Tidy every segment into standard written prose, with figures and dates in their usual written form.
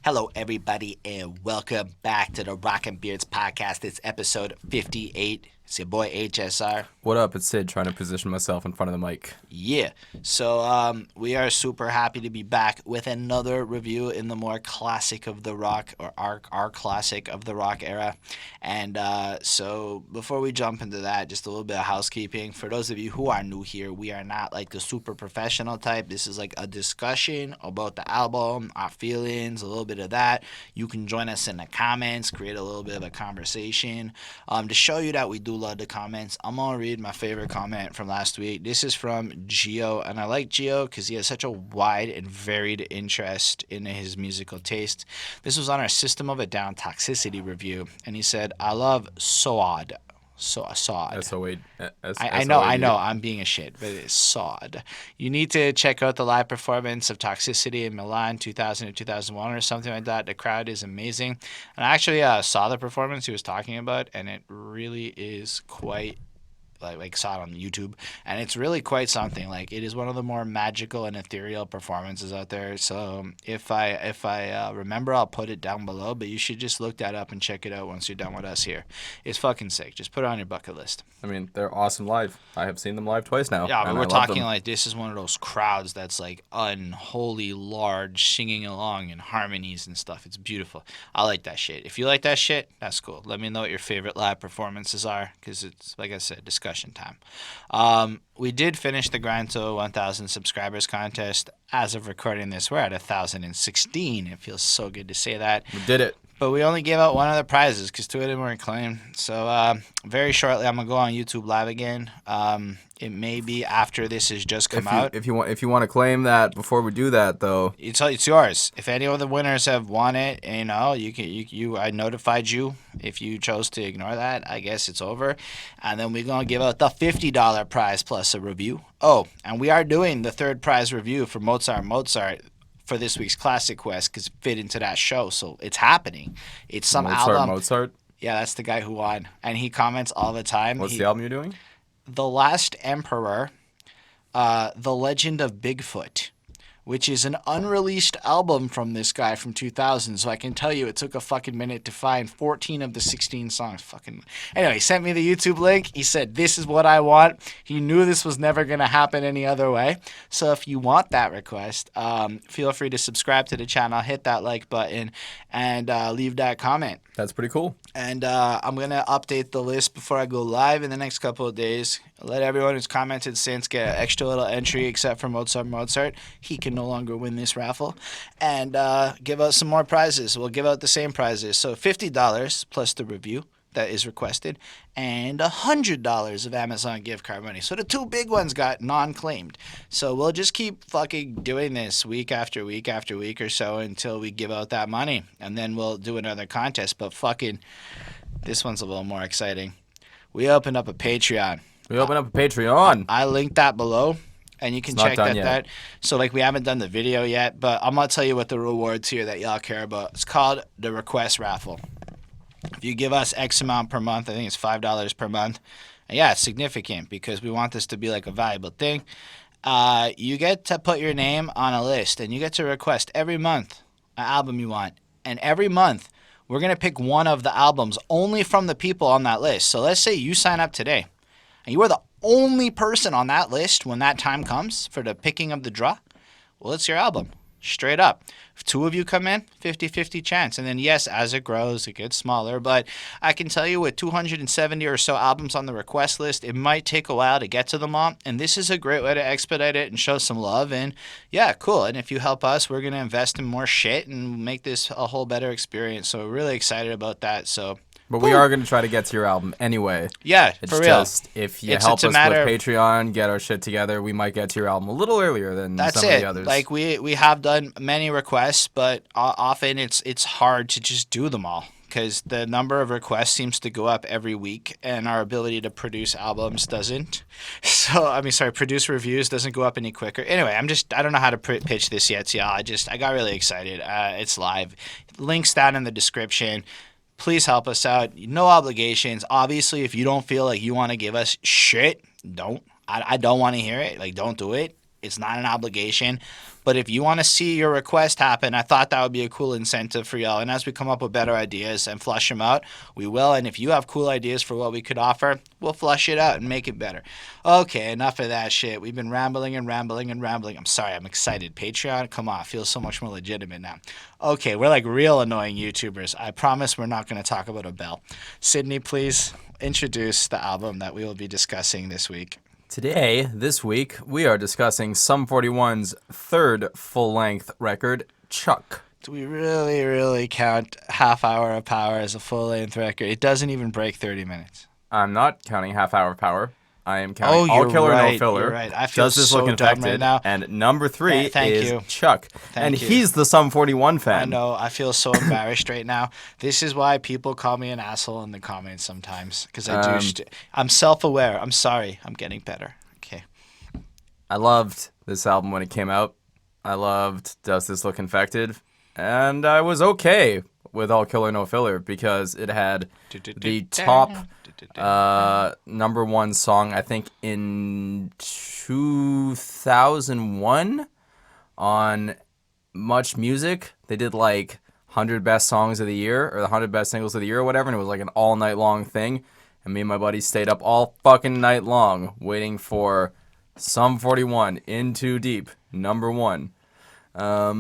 Hello, everybody, and welcome back to the Rock and Beards podcast. It's episode 58. It's your boy HSR. What up? It's Syd trying to position myself in front of the mic. Yeah. So we are super happy to be back with another review in the more classic of the rock, or our classic of the rock era. And so before we jump into that, just a little bit of housekeeping. For those of you who are new here, we are not like the super professional type. This is like a discussion about the album, our feelings, a little bit of that. You can join us in the comments, create a little bit of a conversation. To show you that we do love the comments, I'm going to read my favorite comment from last week. This is from Gio, and I like Gio because he has such a wide and varied interest in his musical taste. This was on our System of a Down Toxicity review, and he said, I love Sod. Sod. S-O-A. I know, I'm being a shit, but it's Sod. You need to check out the live performance of Toxicity in Milan 2000 to 2001 or something like that. The crowd is amazing. And I actually saw the performance he was talking about, and it really is quite like saw it on YouTube, and it's really quite something. Like, it is one of the more magical and ethereal performances out there. So if I remember, I'll put it down below, but you should just look that up and check it out once you're done with us here. It's fucking sick. Just put it on your bucket list. I mean, they're awesome live. I have seen them live twice now. Yeah, but we're talking like this is one of those crowds that's like unholy large, singing along in harmonies and stuff. It's beautiful. I like that shit. If you like that shit, that's cool. Let me know what your favorite live performances are, because it's, like I said, discussion time. We did finish the grind to 1,000 subscribers contest. As of recording this, we're at 1,016. It feels so good to say that. We did it. But we only gave out one of the prizes because two of them weren't claimed. So very shortly, I'm gonna go on YouTube Live again. It may be after this has just come out. If you want to claim that before we do that, though, it's yours. If any of the winners have won it, you know, I notified you. If you chose to ignore that, I guess it's over. And then we're gonna give out the $50 prize plus a review. Oh, and we are doing the third prize review for Mozart for this week's Classic Quest, because it fit into that show, so it's happening. It's some album. Mozart? Yeah, that's the guy who won, and he comments all the time. What's the album you're doing? The Last Emperor, The Legend of Bigfoot, which is an unreleased album from this guy from 2000. So I can tell you it took a fucking minute to find 14 of the 16 songs. Anyway, he sent me the YouTube link. He said, this is what I want. He knew this was never going to happen any other way. So if you want that request, feel free to subscribe to the channel, hit that like button, and leave that comment. That's pretty cool. And I'm going to update the list before I go live in the next couple of days. Let everyone who's commented since get an extra little entry, except for Mozart. He can no longer win this raffle. And give out some more prizes. We'll give out the same prizes. So $50 plus the review that is requested, and $100 of Amazon gift card money. So the two big ones got non-claimed. So we'll just keep fucking doing this week after week after week or so until we give out that money. And then we'll do another contest. But fucking, this one's a little more exciting. We opened up a Patreon. I linked that below, and you can check that. So like, we haven't done the video yet, but I'm going to tell you what the rewards here that y'all care about. It's called the Request Raffle. If you give us X amount per month, I think it's $5 per month. And yeah, it's significant because we want this to be like a valuable thing. You get to put your name on a list, and you get to request every month an album you want. And every month, we're going to pick one of the albums only from the people on that list. So let's say you sign up today, and you are the only person on that list when that time comes for the picking of the draw. Well, it's your album. Straight up. If two of you come in, 50-50 chance. And then, yes, as it grows, it gets smaller. But I can tell you, with 270 or so albums on the request list, it might take a while to get to them all. And this is a great way to expedite it and show some love. And, yeah, cool. And if you help us, we're going to invest in more shit and make this a whole better experience. So we're really excited about that. So... But we are going to try to get to your album anyway. Yeah, for real. Just, if you help us with Patreon, get our shit together, we might get to your album a little earlier than some of the others. Like, we have done many requests, but often it's hard to just do them all, because the number of requests seems to go up every week, and our ability to produce albums doesn't. So, produce reviews doesn't go up any quicker. Anyway, I don't know how to pitch this yet to y'all. I got really excited. It's live. Links down in the description. Please help us out. No obligations. Obviously, if you don't feel like you want to give us shit, don't. I don't want to hear it. Like, don't do it. It's not an obligation. But if you want to see your request happen, I thought that would be a cool incentive for y'all. And as we come up with better ideas and flush them out, we will. And if you have cool ideas for what we could offer, we'll flush it out and make it better. Okay, enough of that shit. We've been rambling and rambling and rambling. I'm sorry, I'm excited. Patreon, come on, it feels so much more legitimate now. Okay, we're like real annoying YouTubers. I promise we're not going to talk about a bell. Sydney, please introduce the album that we will be discussing this week. Today, this week, we are discussing Sum 41's third full-length record, Chuck. Do we really, really count Half Hour of Power as a full-length record? It doesn't even break 30 minutes. I'm not counting Half Hour of Power. I am counting All Killer, right, No Filler. You're right. I feel Does This so Look Infected? dumb right now. And number 3 is you. Chuck. Thank you. He's the Sum 41 fan. I know. I feel so embarrassed right now. This is why people call me an asshole in the comments sometimes. Because I do. I'm self-aware. I'm sorry. I'm getting better. Okay. I loved this album when it came out. I loved Does This Look Infected? And I was okay with All Killer No Filler because it had the top number one song, I think, in 2001 on Much Music. They did like 100 best songs of the year or the 100 best singles of the year or whatever, and it was like an all night long thing. And me and my buddies stayed up all fucking night long waiting for Sum 41, In Too Deep, number one. I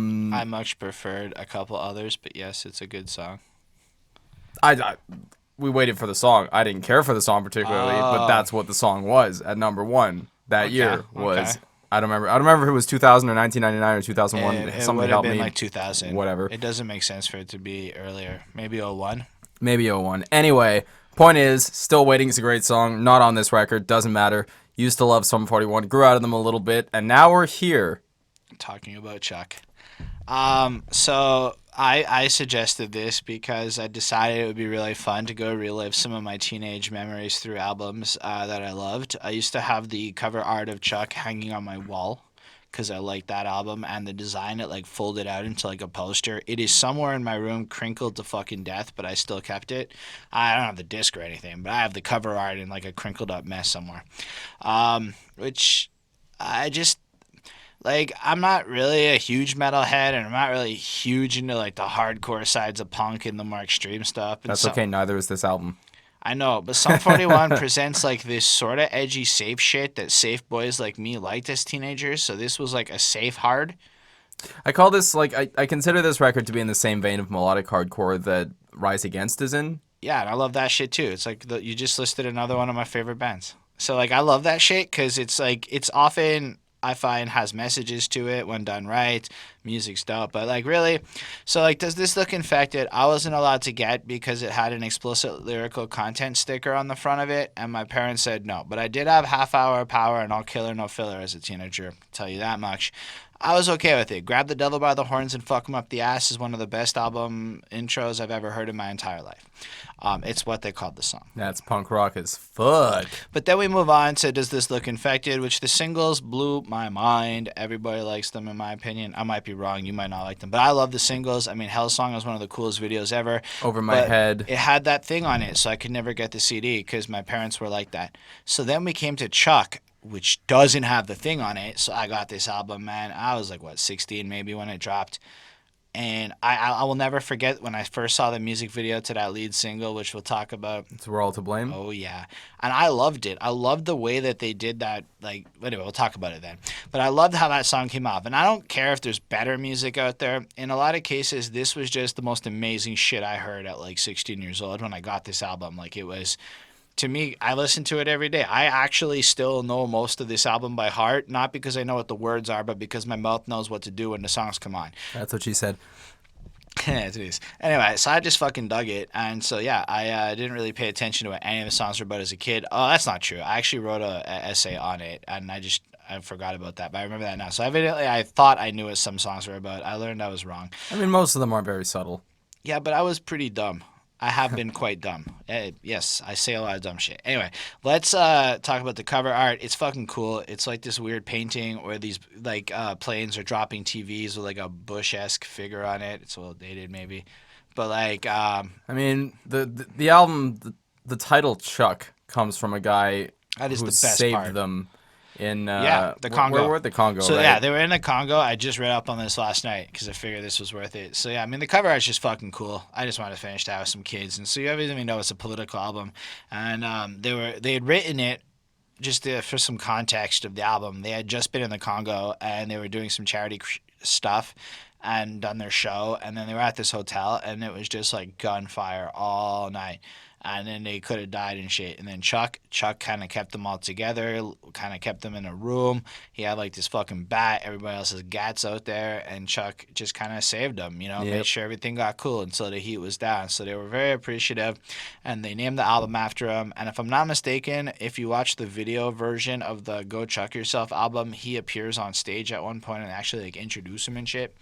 much preferred a couple others, but yes, it's a good song. We waited for the song. I didn't care for the song particularly, but that's what the song was at number one that year was. Okay. I don't remember if it was 2000 or 1999 or 2001. It would have been like 2000. Whatever. It doesn't make sense for it to be earlier. Maybe 01. Maybe 01. Anyway, point is, Still Waiting is a great song. Not on this record. Doesn't matter. Used to love Sum 41. Grew out of them a little bit, and now we're here talking about Chuck. So I suggested this because I decided it would be really fun to go relive some of my teenage memories through albums that I loved. I used to have the cover art of Chuck hanging on my wall because I liked that album and the design. It like folded out into like a poster. It is somewhere in my room, crinkled to fucking death, but I still kept it. I don't have the disc or anything, but I have the cover art in like a crinkled up mess somewhere, which I just. Like, I'm not really a huge metalhead, and I'm not really huge into, like, the hardcore sides of punk and the more extreme stuff. And that's okay, neither is this album. I know, but Sum 41 presents, like, this sort of edgy, safe shit that safe boys like me liked as teenagers, so this was, like, a safe hard. I call this, like, I consider this record to be in the same vein of melodic hardcore that Rise Against is in. Yeah, and I love that shit, too. It's like, you just listed another one of my favorite bands. So, like, I love that shit because it's, like, it's often... I find has messages to it when done right. Music's dope, but like really, so like Does This Look Infected? I wasn't allowed to get because it had an explicit lyrical content sticker on the front of it, and my parents said no. But I did have Half Hour of Power and All Killer No Filler as a teenager. I'll tell you that much. I was okay with it. Grab the Devil by the Horns and Fuck 'Em Up the Ass is one of the best album intros I've ever heard in my entire life. It's what they called the song. That's punk rock as fuck. But then we move on to Does This Look Infected, which the singles blew my mind. Everybody likes them, in my opinion. I might be wrong. You might not like them. But I love the singles. I mean, Hellsong is one of the coolest videos ever. Over My Head. It had that thing on it, so I could never get the CD because my parents were like that. So then we came to Chuck, which doesn't have the thing on it. So I got this album, man. I was like, 16 maybe when it dropped. And I will never forget when I first saw the music video to that lead single, which we'll talk about. It's We're All to Blame. Oh, yeah. And I loved it. I loved the way that they did that. Like, anyway, we'll talk about it then. But I loved how that song came off. And I don't care if there's better music out there. In a lot of cases, this was just the most amazing shit I heard at like 16 years old when I got this album. Like, it was... To me, I listen to it every day. I actually still know most of this album by heart, not because I know what the words are, but because my mouth knows what to do when the songs come on. That's what she said. It is. Anyway, so I just fucking dug it. And so, yeah, I didn't really pay attention to what any of the songs were about as a kid. Oh, that's not true. I actually wrote an essay on it, and I forgot about that, but I remember that now. So evidently, I thought I knew what some songs were about. I learned I was wrong. I mean, most of them aren't very subtle. Yeah, but I was pretty dumb. I have been quite dumb. Yes, I say a lot of dumb shit. Anyway, let's talk about the cover art. It's fucking cool. It's like this weird painting where these like planes are dropping TVs with like a Bush-esque figure on it. It's a little dated maybe, but like I mean the album, the title Chuck comes from a guy that is who the best saved part. them in The Congo. Where were the Congo? So right? yeah, they were in the Congo. I just read up on this last night because I figured this was worth it. So yeah, I mean the cover art's just fucking cool. I just wanted to finish that with some kids, and so you even know it's a political album, and they had written it just for some context of the album. They had just been in the Congo and they were doing some charity stuff and done their show, and then they were at this hotel and it was just like gunfire all night. And then they could have died and shit. And then Chuck kind of kept them all together, kind of kept them in a room. He had like this fucking bat. Everybody else's gats out there, and Chuck just kind of saved them. You know, made sure everything got cool until the heat was down. So they were very appreciative, and they named the album after him. And if I'm not mistaken, if you watch the video version of the "Go Chuck Yourself" album, he appears on stage at one point and actually like introduce him and shit.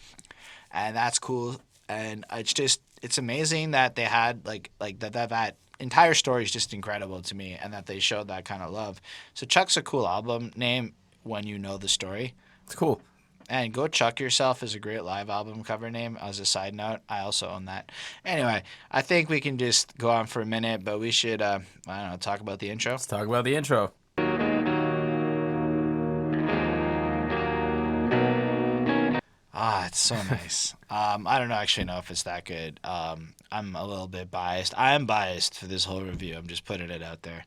And that's cool. And it's amazing that they had like that entire story is just incredible to me, and that they showed that kind of love. So Chuck's a cool album name when you know the story. It's cool. And Go Chuck Yourself is a great live album cover name. As a side note, I also own that. Anyway, I think we can just go on for a minute, but we should I don't know, talk about the intro. Let's talk about the intro. It's so nice. I don't actually know if it's that good. I'm a little bit biased. I am biased for this whole review. I'm just putting it out there.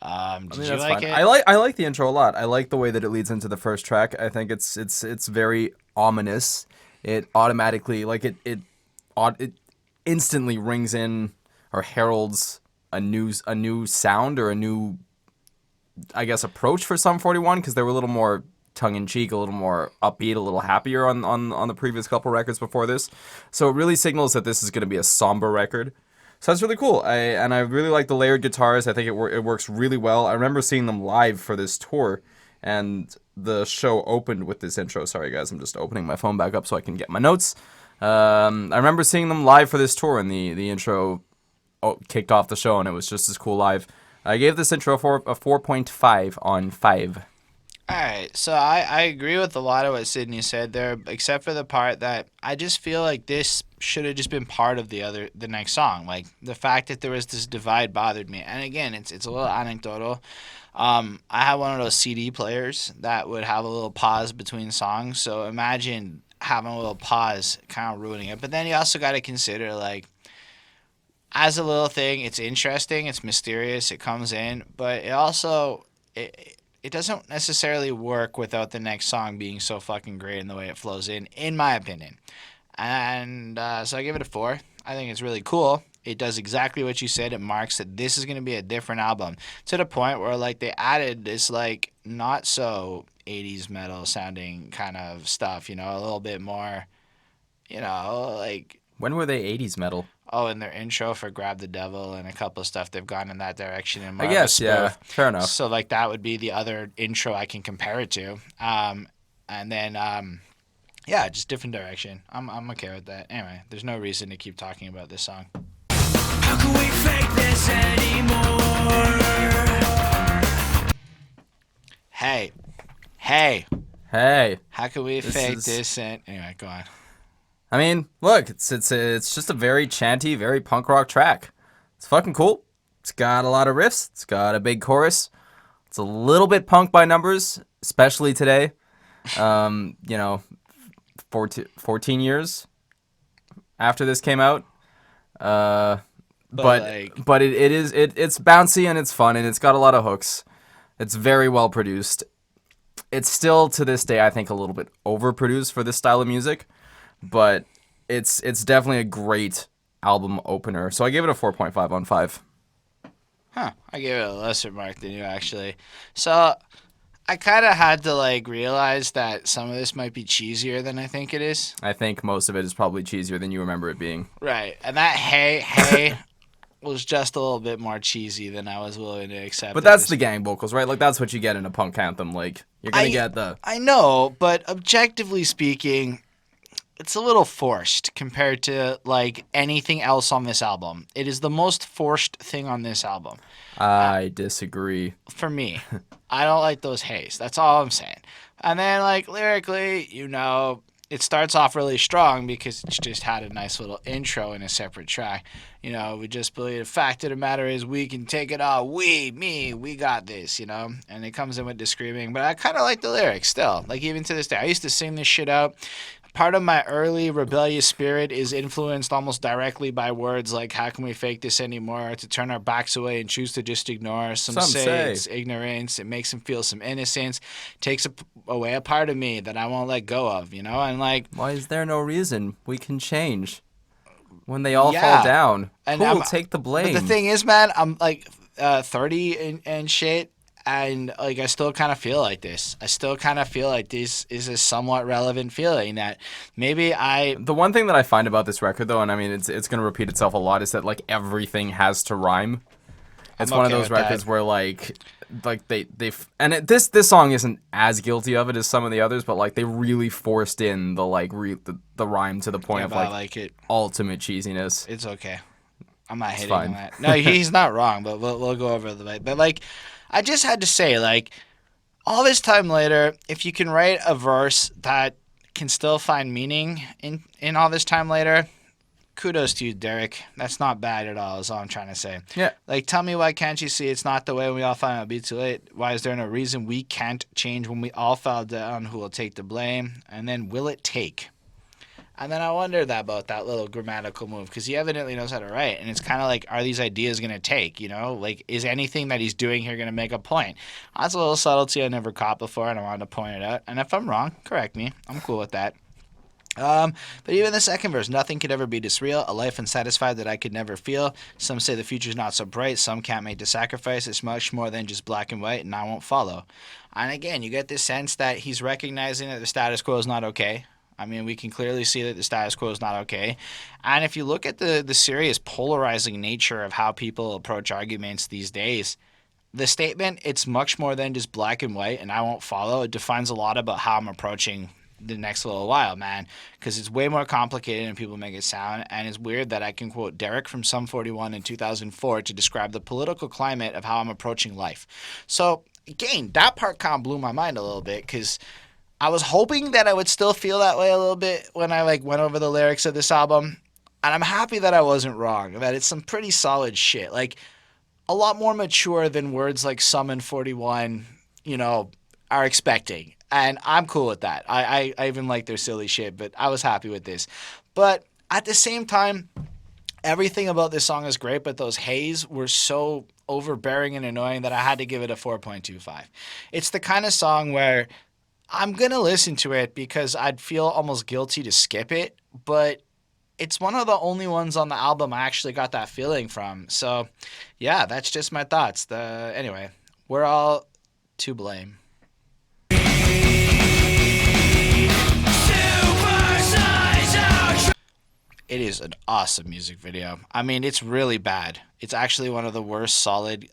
Did you like it? I like the intro a lot. I like the way that it leads into the first track. I think it's very ominous. It automatically it instantly rings in or heralds a new sound or a new, I guess, approach for Sum 41, because they were a little more tongue-in-cheek, a little more upbeat, a little happier on the previous couple records before this. So it really signals that this is going to be a somber record. So that's really cool. I really like the layered guitars. I think it works really well. I remember seeing them live for this tour, and the show opened with this intro. Sorry, guys, I'm just opening my phone back up so I can get my notes. I remember seeing them live for this tour, and the intro kicked off the show, and it was just as cool live. I gave this intro a 4.5 on 5. All right, so I agree with a lot of what Sydney said there, except for the part that I just feel like this should have just been part of the next song. Like the fact that there was this divide bothered me. And again, it's a little anecdotal. I had one of those CD players that would have a little pause between songs. So imagine having a little pause, kind of ruining it. But then you also got to consider, like, as a little thing, it's interesting, it's mysterious, it comes in, but it also it doesn't necessarily work without the next song being so fucking great in the way it flows in my opinion. And so I give it a 4. I think it's really cool. It does exactly what you said. It marks that this is going to be a different album, to the point where like they added this like not so 80s metal sounding kind of stuff, you know, a little bit more, you know, like. When were they 80s metal? Oh, in their intro for Grab the Devil and a couple of stuff, they've gone in that direction. And more I guess, yeah, fair enough. So, like, that would be the other intro I can compare it to. And then, yeah, just different direction. I'm okay with that. Anyway, there's no reason to keep talking about this song. How can we fake this anymore? Hey. How can we fake this? Anyway, go on. I mean, look, it's just a very chanty, very punk rock track. It's fucking cool. It's got a lot of riffs. It's got a big chorus. It's a little bit punk by numbers, especially today. 14 years after this came out. But it's bouncy and it's fun and it's got a lot of hooks. It's very well produced. It's still to this day, I think, a little bit overproduced for this style of music. But it's definitely a great album opener. So I gave it a 4.5 on 5. Huh. I gave it a lesser mark than you, actually. So I kind of had to, like, realize that some of this might be cheesier than I think it is. I think most of it is probably cheesier than you remember it being. Right. And that hey was just a little bit more cheesy than I was willing to accept. But that's the gang vocals, right? Like, that's what you get in a punk anthem. Like, you're going to get the... I know, but objectively speaking... It's a little forced compared to, like, anything else on this album. It is the most forced thing on this album. I disagree. For me. I don't like those hays. That's all I'm saying. And then, like, lyrically, you know, it starts off really strong because it's just had a nice little intro in a separate track. You know, we just believe the fact of the matter is we can take it all. We got this, you know? And it comes in with the screaming. But I kind of like the lyrics still. Like, even to this day. I used to sing this shit out. Part of my early rebellious spirit is influenced almost directly by words like, how can we fake this anymore? To turn our backs away and choose to just ignore. Some say it's ignorance. It makes them feel some innocence. Takes away a part of me that I won't let go of, you know? And like, Why is there no reason we can change? When they all fall yeah. down, And who will take the blame? But the thing is, man, I'm like 30 and shit. And like, I still kind of feel like this. I still kind of feel like this is a somewhat relevant feeling that maybe The one thing that I find about this record, though, and I mean, it's going to repeat itself a lot, is that like everything has to rhyme. It's one of those records where like this song isn't as guilty of it as some of the others, but like they really forced in the like the rhyme to the point of like it. ultimate cheesiness. It's okay. I'm not hitting on that. No, he's not wrong, but we'll go over the way. But like, I just had to say, like, all this time later, if you can write a verse that can still find meaning in all this time later, kudos to you, Derek. That's not bad at all, is all I'm trying to say. Yeah. Like, tell me, why can't you see it's not the way we all find out it'll be too late? Why is there no reason we can't change when we all fall down? Who will take the blame? And then, will it take? And then I wondered about that little grammatical move, because he evidently knows how to write. And it's kind of like, are these ideas going to take, you know? Like, is anything that he's doing here going to make a point? That's a little subtlety I never caught before, and I wanted to point it out. And if I'm wrong, correct me. I'm cool with that. But even the second verse, nothing could ever be this real, a life unsatisfied that I could never feel. Some say the future's not so bright, some can't make the sacrifice. It's much more than just black and white, and I won't follow. And again, you get this sense that he's recognizing that the status quo is not okay. I mean, we can clearly see that the status quo is not okay. And if you look at the serious polarizing nature of how people approach arguments these days, the statement, it's much more than just black and white and I won't follow, it defines a lot about how I'm approaching the next little while, man, because it's way more complicated than people make it sound. And it's weird that I can quote Derek from Sum 41 in 2004 to describe the political climate of how I'm approaching life. So again, that part kind of blew my mind a little bit, because I was hoping that I would still feel that way a little bit when I like went over the lyrics of this album. And I'm happy that I wasn't wrong, that it's some pretty solid shit. Like, a lot more mature than words like Summon 41, you know, are expecting. And I'm cool with that. I even like their silly shit, but I was happy with this. But at the same time, everything about this song is great, but those haze were so overbearing and annoying that I had to give it a 4.25. It's the kind of song where I'm going to listen to it because I'd feel almost guilty to skip it, but it's one of the only ones on the album I actually got that feeling from. So, yeah, that's just my thoughts. Anyway, we're all to blame. It is an awesome music video. I mean, it's really bad. It's actually one of the worst solid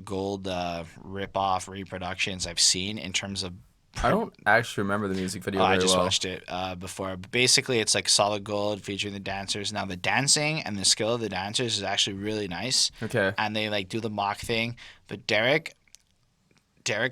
gold rip-off reproductions I've seen in terms of... I don't actually remember the music video very well. I just watched it before. But basically, it's like solid gold featuring the dancers. Now, the dancing and the skill of the dancers is actually really nice. Okay. And they like do the mock thing. But Derek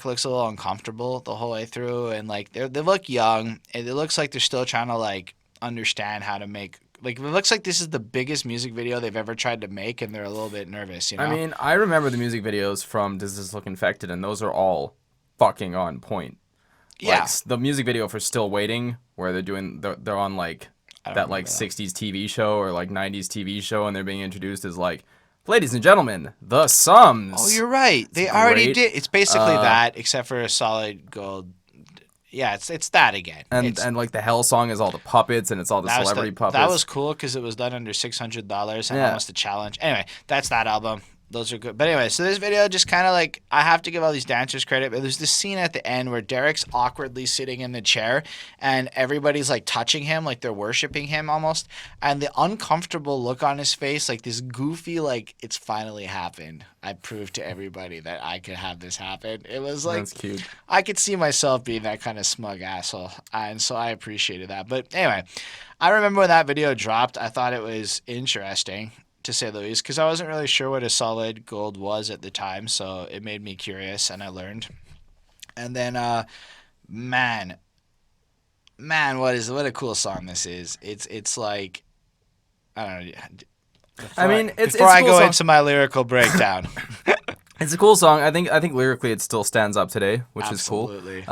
looks a little uncomfortable the whole way through, and like they look young. And it looks like they're still trying to like understand how to make. Like, it looks like this is the biggest music video they've ever tried to make, and they're a little bit nervous, you know? I mean, I remember the music videos from Does This Look Infected, and those are all fucking on point. Yeah. Like, the music video for Still Waiting, where they're on like that like 60s TV show or like 90s TV show, and they're being introduced as like, ladies and gentlemen, the Sums. Oh, you're right. They already did. It's basically that, except for a solid gold. Yeah, it's that again. And like the Hell song is all the puppets, and it's all the celebrity puppets. That was cool because it was done under $600 and almost a challenge. Anyway, that's that album. Those are good. But anyway, so this video just kind of like, I have to give all these dancers credit, but there's this scene at the end where Derek's awkwardly sitting in the chair and everybody's like touching him, like they're worshiping him almost. And the uncomfortable look on his face, like this goofy, like, it's finally happened. I proved to everybody that I could have this happen. It was like, that's cute. I could see myself being that kind of smug asshole. And so I appreciated that. But anyway, I remember when that video dropped, I thought it was interesting, to say the least, because I wasn't really sure what a solid gold was at the time, so it made me curious, and I learned. And then, man, Man, what a cool song this is. It's like I don't know. I mean, Before it's a I cool go song. into my lyrical breakdown, It's a cool song. I think lyrically it still stands up today, which is cool. absolutely.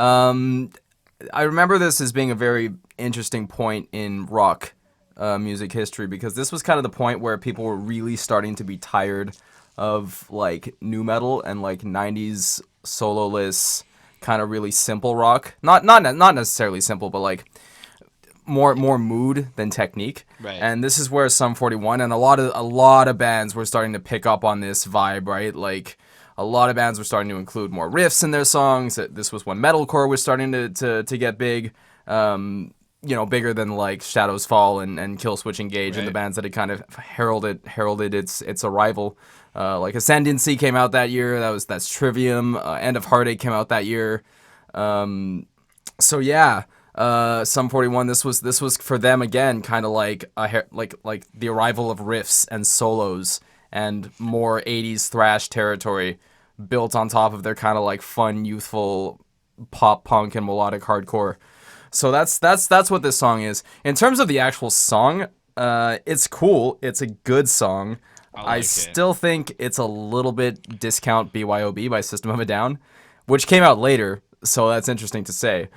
I remember this as being a very interesting point in rock music history because this was kind of the point where people were really starting to be tired of like nu metal and like 90s sololess kind of really simple rock. Not necessarily simple, but like more mood than technique. Right. And this is where Sum 41 and a lot of bands were starting to pick up on this vibe, right? Like a lot of bands were starting to include more riffs in their songs. This was when metalcore was starting to get big. Bigger than like Shadows Fall and Kill Switch Engage and the Right. bands that had kind of heralded its arrival. Like Ascendancy came out that year. That's Trivium. End of Heartache came out that year. So yeah, Sum 41. This was for them again, kind of like like the arrival of riffs and solos and more 80s thrash territory built on top of their kind of like fun, youthful pop punk and melodic hardcore. So that's what this song is. In terms of the actual song, it's cool. It's a good song. I I like it. still think it's a little bit discount BYOB by System of a Down, which came out later, so that's interesting to say.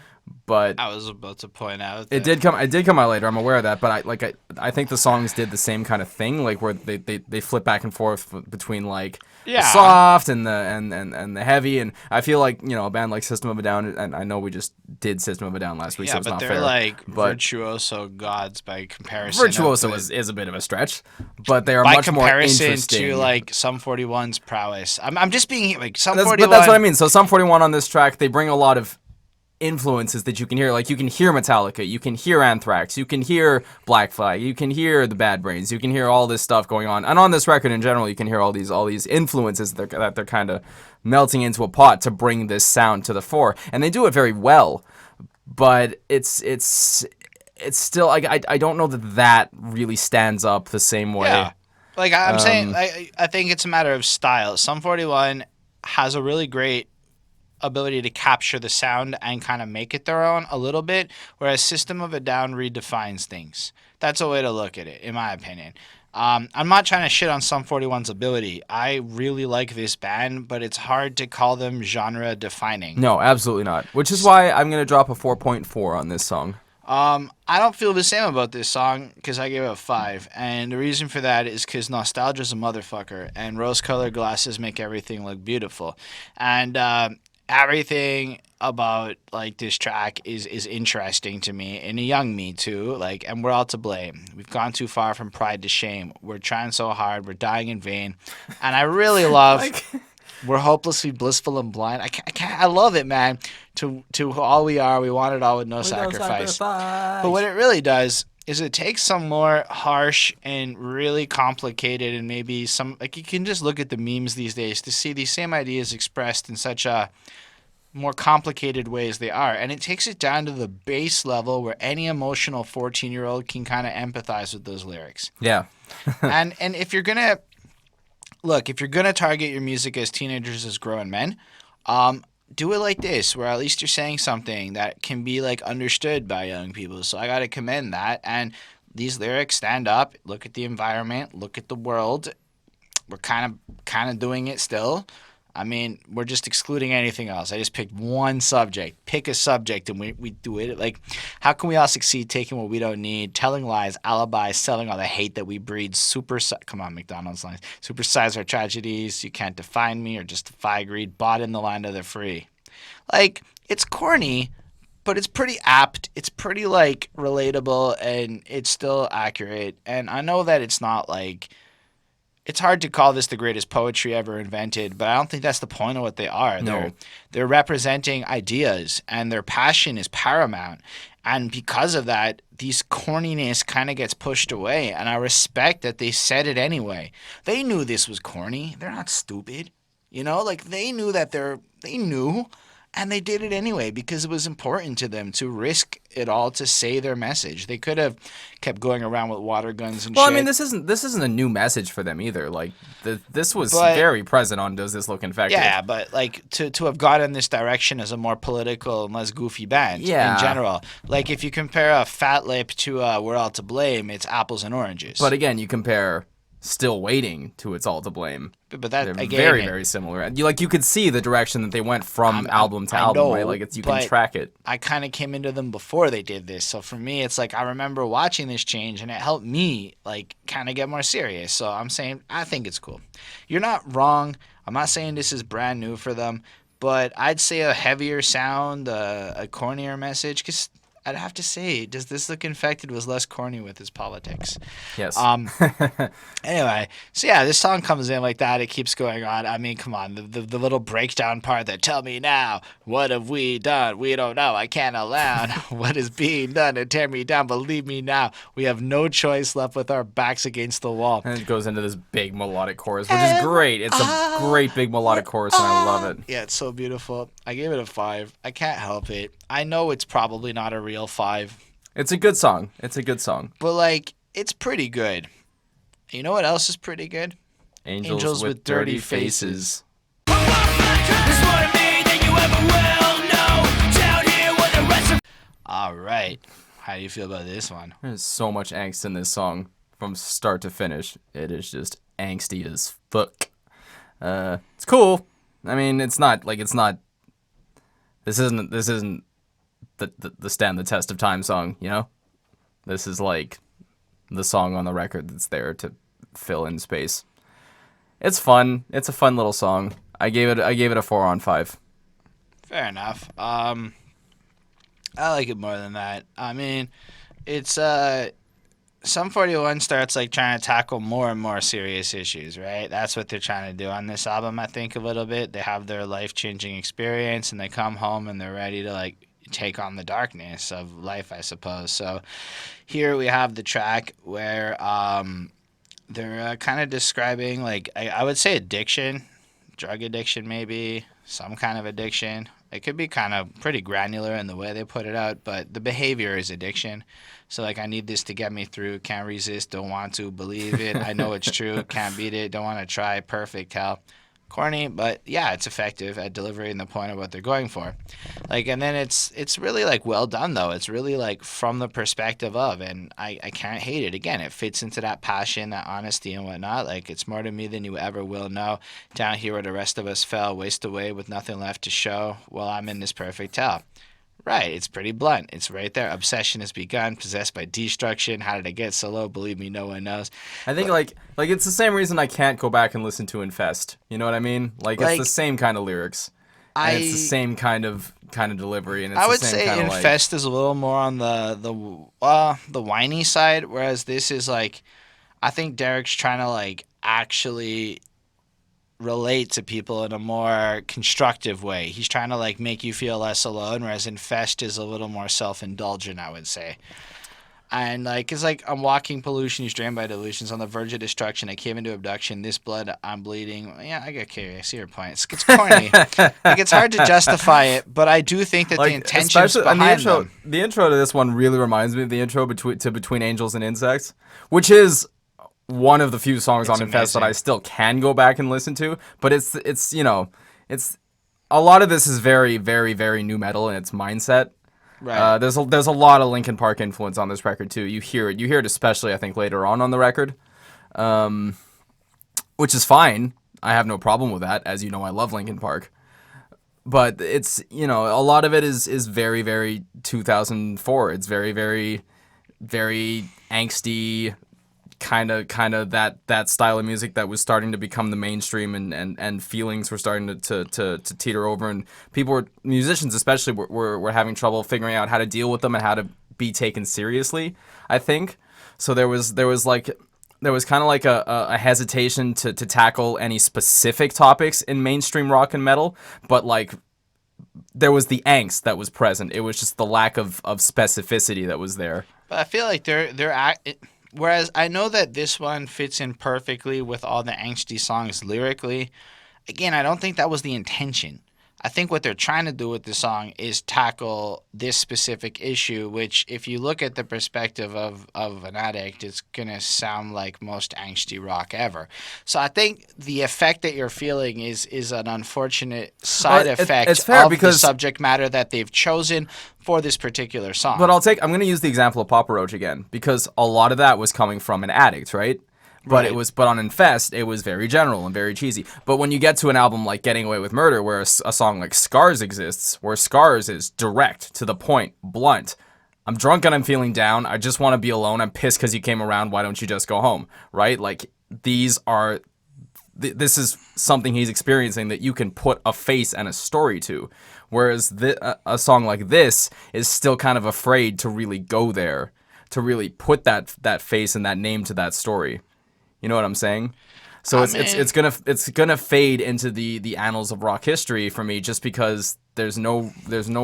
But I was about to point out it that did come. It did come out later. I'm aware of that, but I think the songs did the same kind of thing, like where they flip back and forth between like the yeah, soft and the heavy, and I feel like a band like System of a Down, and I know we just did System of a Down last week, so yeah, it's but not they're fair. like But virtuoso gods by comparison. Virtuoso is a bit of a stretch, but they are By much more comparison interesting. to like Sum 41's prowess. I'm just being like Sum But that's what I 41. mean. So Sum 41 on this track, they bring a lot of influences that you can hear. Like you can hear Metallica, you can hear Anthrax, you can hear Black Flag, you can hear the Bad Brains, you can hear all this stuff going on. And on this record in general, you can hear all these influences that they're kind of melting into a pot to bring this sound to the fore. And they do it very well. But it's still like I don't know that really stands up the same way. Yeah, like I'm saying, I think it's a matter of style. Sum 41 has a really great ability to capture the sound and kind of make it their own a little bit, whereas System of a Down redefines things. That's a way to look at it, in my opinion. I'm not trying to shit on Sum 41's ability. I really like this band, but it's hard to call them genre defining. No, absolutely not. Which is why I'm gonna drop a 4.4 on this song. I don't feel the same about this song because I gave it a 5. And the reason for that is because nostalgia's a motherfucker, and rose colored glasses make everything look beautiful. And everything about like this track is interesting to me, and a young me too. Like, and we're all to blame. We've gone too far from pride to shame. We're trying so hard, we're dying in vain. And I really love Like, we're hopelessly blissful and blind. I love it, man. To all we are, we want it all with no sacrifice. But what it really does is it takes some more harsh and really complicated and maybe some like you can just look at the memes these days to see these same ideas expressed in such a more complicated ways they are, and it takes it down to the base level where any emotional 14-year-old can kind of empathize with those lyrics. yeah. And if you're gonna look, if you're gonna target your music as teenagers as grown men, do it like this, where at least you're saying something that can be like understood by young people. So I gotta commend that. And these lyrics stand up. Look at the environment. Look at the world. We're kind of doing it still. I mean, we're just excluding anything else. I just picked one subject. Pick a subject and we do it. Like, how can we all succeed taking what we don't need, telling lies, alibis, selling all the hate that we breed, come on, McDonald's lines. Supersize our tragedies. You can't define me or justify greed. Bought in the line of the free. Like, it's corny, but it's pretty apt. It's pretty, like, relatable, and it's still accurate. And I know that it's not, like, it's hard to call this the greatest poetry ever invented, but I don't think that's the point of what they are. No. They're representing ideas, and their passion is paramount. And because of that, these corniness kind of gets pushed away, and I respect that they said it anyway. They knew this was corny. They're not stupid. You know, like they knew. And they did it anyway because it was important to them to risk it all to say their message. They could have kept going around with water guns and Well, shit. I mean, this isn't a new message for them either. Like this was But- very present on Does This Look Infected? Yeah, but like to have gone in this direction as a more political and less goofy band Yeah. in general. Like if you compare a Fat Lip to We're All to Blame, it's apples and oranges. But again, you compare Still Waiting to It's All to Blame. but that They're again, very, very similar. And you could see the direction that they went from album to I album, know, right? Like you can but track it. I kind of came into them before they did this, so for me, it's like I remember watching this change, and it helped me like kind of get more serious. So I'm saying I think it's cool. You're not wrong. I'm not saying this is brand new for them, but I'd say a heavier sound, a cornier message, because I'd have to say, Does This Look Infected was less corny with his politics. Yes. Anyway, so yeah, this song comes in like that. It keeps going on. I mean, come on, the little breakdown part that tell me now, what have we done? We don't know. I can't allow what is being done to tear me down. Believe me now, we have no choice left with our backs against the wall. And it goes into this big melodic chorus, which is great. It's a great big melodic chorus, and I love it. Yeah, it's so beautiful. I gave it a 5. I can't help it. I know it's probably not a real 5, It's a good song. It's a good song. but like, it's pretty good. You know what else is pretty good? Angels with Dirty Faces. All right. How do you feel about this one? There's so much angst in this song from start to finish. It is just angsty as fuck. It's cool. I mean, it's not. This isn't the stand the test of time song. You know, this is like the song on the record that's there to fill in space. It's fun. It's a fun little song. I gave it a 4 on 5. Fair enough. I like it more than that. I mean, it's Sum 41 starts like trying to tackle more and more serious issues, right? That's what they're trying to do on this album, I think, a little bit. They have their life-changing experience, and they come home and they're ready to like take on the darkness of life, I suppose. So here we have the track where they're kind of describing, like, I would say addiction, drug addiction maybe, some kind of addiction. It could be kind of pretty granular in the way they put it out, but the behavior is addiction. So, like, I need this to get me through, can't resist, don't want to, believe it, I know it's true, can't beat it, don't want to try, perfect, hell. Corny, but yeah, it's effective at delivering the point of what they're going for. Like, and then it's really like well done though. It's really like from the perspective of, and I can't hate it. Again, it fits into that passion, that honesty and whatnot. Like, it's more to me than you ever will know. Down here where the rest of us fell, waste away with nothing left to show. Well, I'm in this perfect hell. Right, it's pretty blunt. It's right there. Obsession has begun, possessed by destruction. How did I get so low? Believe me, no one knows. I think like it's the same reason I can't go back and listen to Infest. You know what I mean? Like it's the same kind of lyrics. And it's the same kind of delivery, and it's I would the same say kind of Infest is a little more on the whiny side, whereas this is like, I think Derek's trying to like actually relate to people in a more constructive way. He's trying to like make you feel less alone, whereas Infest is a little more self-indulgent, I would say. And like, it's like, I'm walking pollution, he's drained by delusions, on the verge of destruction, I came into abduction, this blood, I'm bleeding. Yeah, I get curious. I see your point. It's corny. Like, it's hard to justify it, but I do think that like, the intentions behind the intro to this one really reminds me of the intro Between Angels and Insects, which is one of the few songs on Infest that I still can go back and listen to. But it's you know, it's a lot of this is very, very, very new metal in its mindset. Right. There's a lot of Linkin Park influence on this record too. You hear it especially, I think, later on the record, which is fine. I have no problem with that. As you know, I love Linkin Park. But it's, you know, a lot of it is very, very 2004. It's very, very, very angsty, kind of that style of music that was starting to become the mainstream, and feelings were starting to teeter over, and musicians especially were having trouble figuring out how to deal with them and how to be taken seriously, I think. So there was kind of like a hesitation to tackle any specific topics in mainstream rock and metal, but like there was the angst that was present. It was just the lack of specificity that was there. But I feel like whereas I know that this one fits in perfectly with all the angsty songs lyrically. Again, I don't think that was the intention. I think what they're trying to do with the song is tackle this specific issue, which, if you look at the perspective of an addict, it's going to sound like most angsty rock ever. So I think the effect that you're feeling is an unfortunate side effect it's fair of the because subject matter that they've chosen for this particular song. But I'm going to use the example of Papa Roach again because a lot of that was coming from an addict, right? But Right. but on Infest, it was very general and very cheesy. But when you get to an album like Getting Away with Murder, where a song like Scars exists, where Scars is direct, to the point, blunt. I'm drunk and I'm feeling down. I just want to be alone. I'm pissed because you came around. Why don't you just go home? Right? Like, these are... This is something he's experiencing that you can put a face and a story to. Whereas a song like this is still kind of afraid to really go there, to really put that face and that name to that story. You know what I'm saying? So it's gonna fade into the annals of rock history for me, just because there's no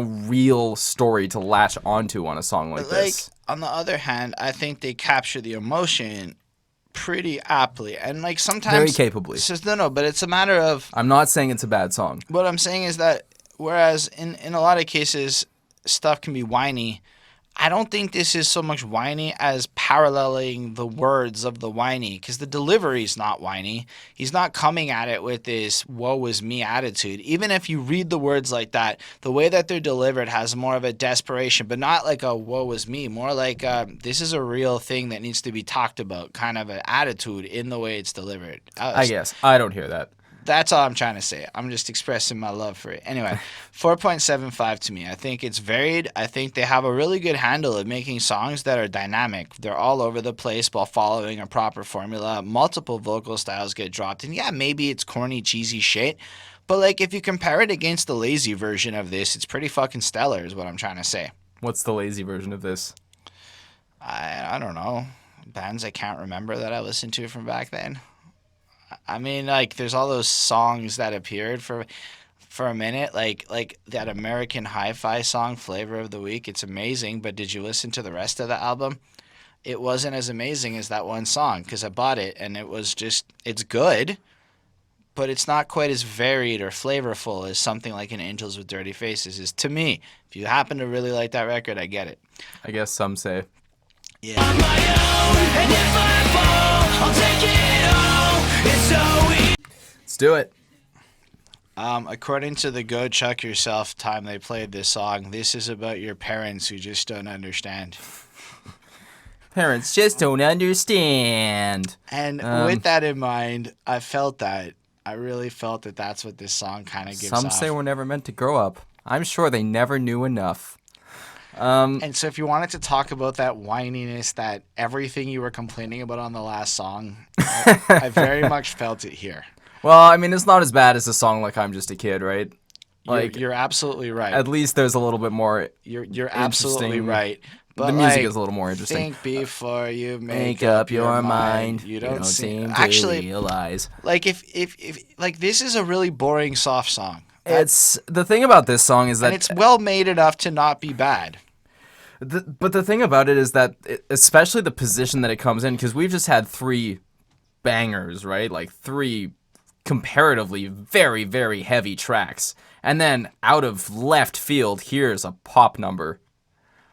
real story to latch onto on a song like this. On the other hand, I think they capture the emotion pretty aptly, and like sometimes Very capably. It's just no, but it's a matter of. I'm not saying it's a bad song. What I'm saying is that whereas in a lot of cases stuff can be whiny, I don't think this is so much whiny as paralleling the words of the whiny, because the delivery's not whiny. He's not coming at it with this woe is me attitude. Even if you read the words like that, the way that they're delivered has more of a desperation, but not like a woe is me, more like this is a real thing that needs to be talked about kind of an attitude in the way it's delivered. I guess. I don't hear that. That's all I'm trying to say. I'm just expressing my love for it. Anyway, 4.75 to me. I think it's varied. I think they have a really good handle of making songs that are dynamic. They're all over the place while following a proper formula. Multiple vocal styles get dropped. And yeah, maybe it's corny, cheesy shit. But like, if you compare it against the lazy version of this, it's pretty fucking stellar is what I'm trying to say. What's the lazy version of this? I don't know. Bands I can't remember that I listened to from back then. I mean, like, there's all those songs that appeared for a minute, like that American Hi-Fi song, Flavor of the Week. It's amazing, but did you listen to the rest of the album? It wasn't as amazing as that one song, because I bought it, and it was just, it's good, but it's not quite as varied or flavorful as something like an Angels with Dirty Faces is to me. If you happen to really like that record, I get it. I guess some say. Yeah. On my own, and if I fall, I'll take it all. It's so easy. Let's do it. According to the Go Chuck Yourself time they played this song, this is about your parents who just don't understand. Parents just don't understand. And with that in mind, I really felt that that's what this song kind of gives Some off. say we're never meant to grow up. I'm sure they never knew enough. And so if you wanted to talk about that whininess, that everything you were complaining about on the last song, I very much felt it here. Well, I mean, it's not as bad as a song like I'm Just a Kid, right? Like, You're absolutely right. at least there's a little bit more. You're absolutely interesting. right. But The music like, is a little more interesting. think before you Make up your mind. You don't seem to actually realize. like if like this is a really boring soft song. It's the thing about this song is that And it's well made enough to not be bad. But the thing about it is that, especially the position that it comes in, because we've just had 3 bangers, right? Like 3 comparatively very, very heavy tracks. And then out of left field, here's a pop number,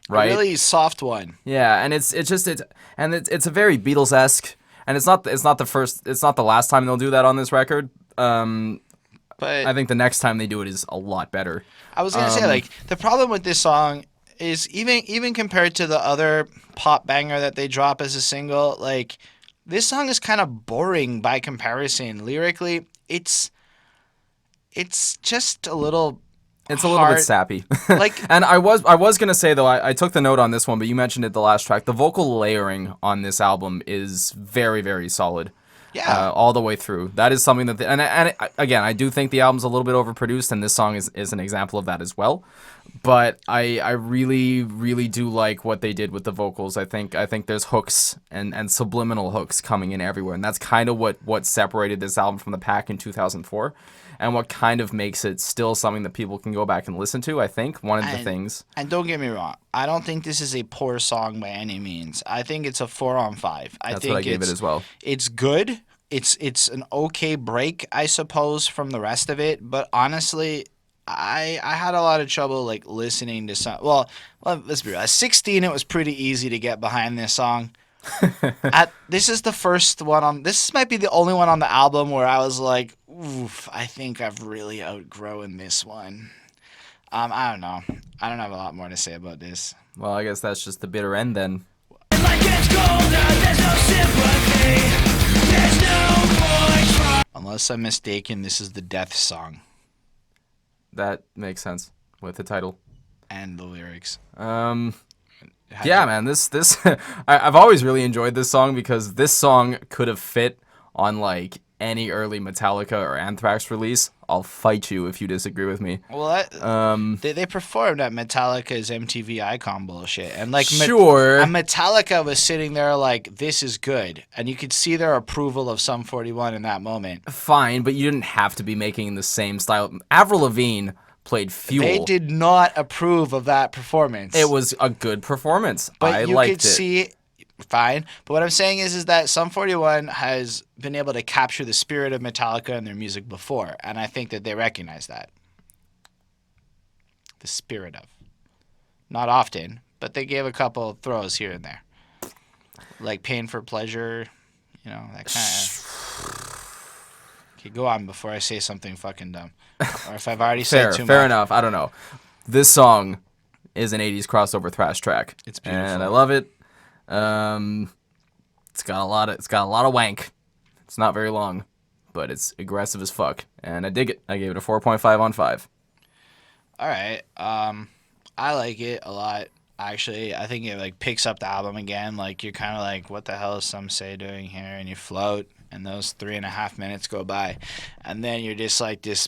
right? A really soft one. Yeah, and it's a very Beatles-esque, and it's not the last time they'll do that on this record. But I think the next time they do it is a lot better. I was gonna say, like, the problem with this song is even compared to the other pop banger that they drop as a single, like, this song is kind of boring by comparison. Lyrically, it's just a little. It's a little hard. bit sappy. Like, and I was gonna say though, I took the note on this one, but you mentioned it the last track. The vocal layering on this album is very, very solid. Yeah. All the way through. That is something that, again, I do think the album's a little bit overproduced, and this song is an example of that as well. But I really, really do like what they did with the vocals. I think there's hooks and subliminal hooks coming in everywhere, and that's kind of what separated this album from the pack in 2004, and what kind of makes it still something that people can go back and listen to. I think one of the things. And don't get me wrong, I don't think this is a poor song by any means. I think it's a 4 on 5. That's what I gave it as well. It's good. It's an okay break, I suppose, from the rest of it. But honestly, I had a lot of trouble like listening to some. Well, let's be real. At 16, it was pretty easy to get behind this song. This is the first one on. This might be the only one on the album where I was like, "Oof, I think I've really outgrown this one." I don't know. I don't have a lot more to say about this. Well, I guess that's just the bitter end then. Like it's colder, there's no sympathy. There's no point trying. Unless I'm mistaken, this is the death song That makes sense with the title. and the lyrics. Yeah, man, this I've always really enjoyed this song because this song could have fit on like any early Metallica or Anthrax release. I'll fight you if you disagree with me. Well, they performed at Metallica's MTV Icon bullshit, and like Sure. and Metallica was sitting there like, "This is good," and you could see their approval of Sum 41 in that moment. Fine, but you didn't have to be making the same style. Avril Lavigne played Fuel. They did not approve of that performance. It was a good performance. but I you liked could it. see. Fine, but what I'm saying is that Sum 41 has been able to capture the spirit of Metallica in their music before, and I think that they recognize that. The spirit of. Not often, but they gave a couple throws here and there. Like Pain for Pleasure, that kind of. Okay, go on before I say something fucking dumb. Or if I've already said too much. Fair enough. I don't know. This song is an 80s crossover thrash track. It's beautiful. And I love it. It's got a lot of wank. It's not very long, but it's aggressive as fuck, and I dig it. I gave it a 4.5 on 5. All right. I like it a lot. Actually, I think it like picks up the album again. Like you're kind of like, what the hell is Some Say doing here? And you float, and those 3.5 minutes go by, and then you're just like this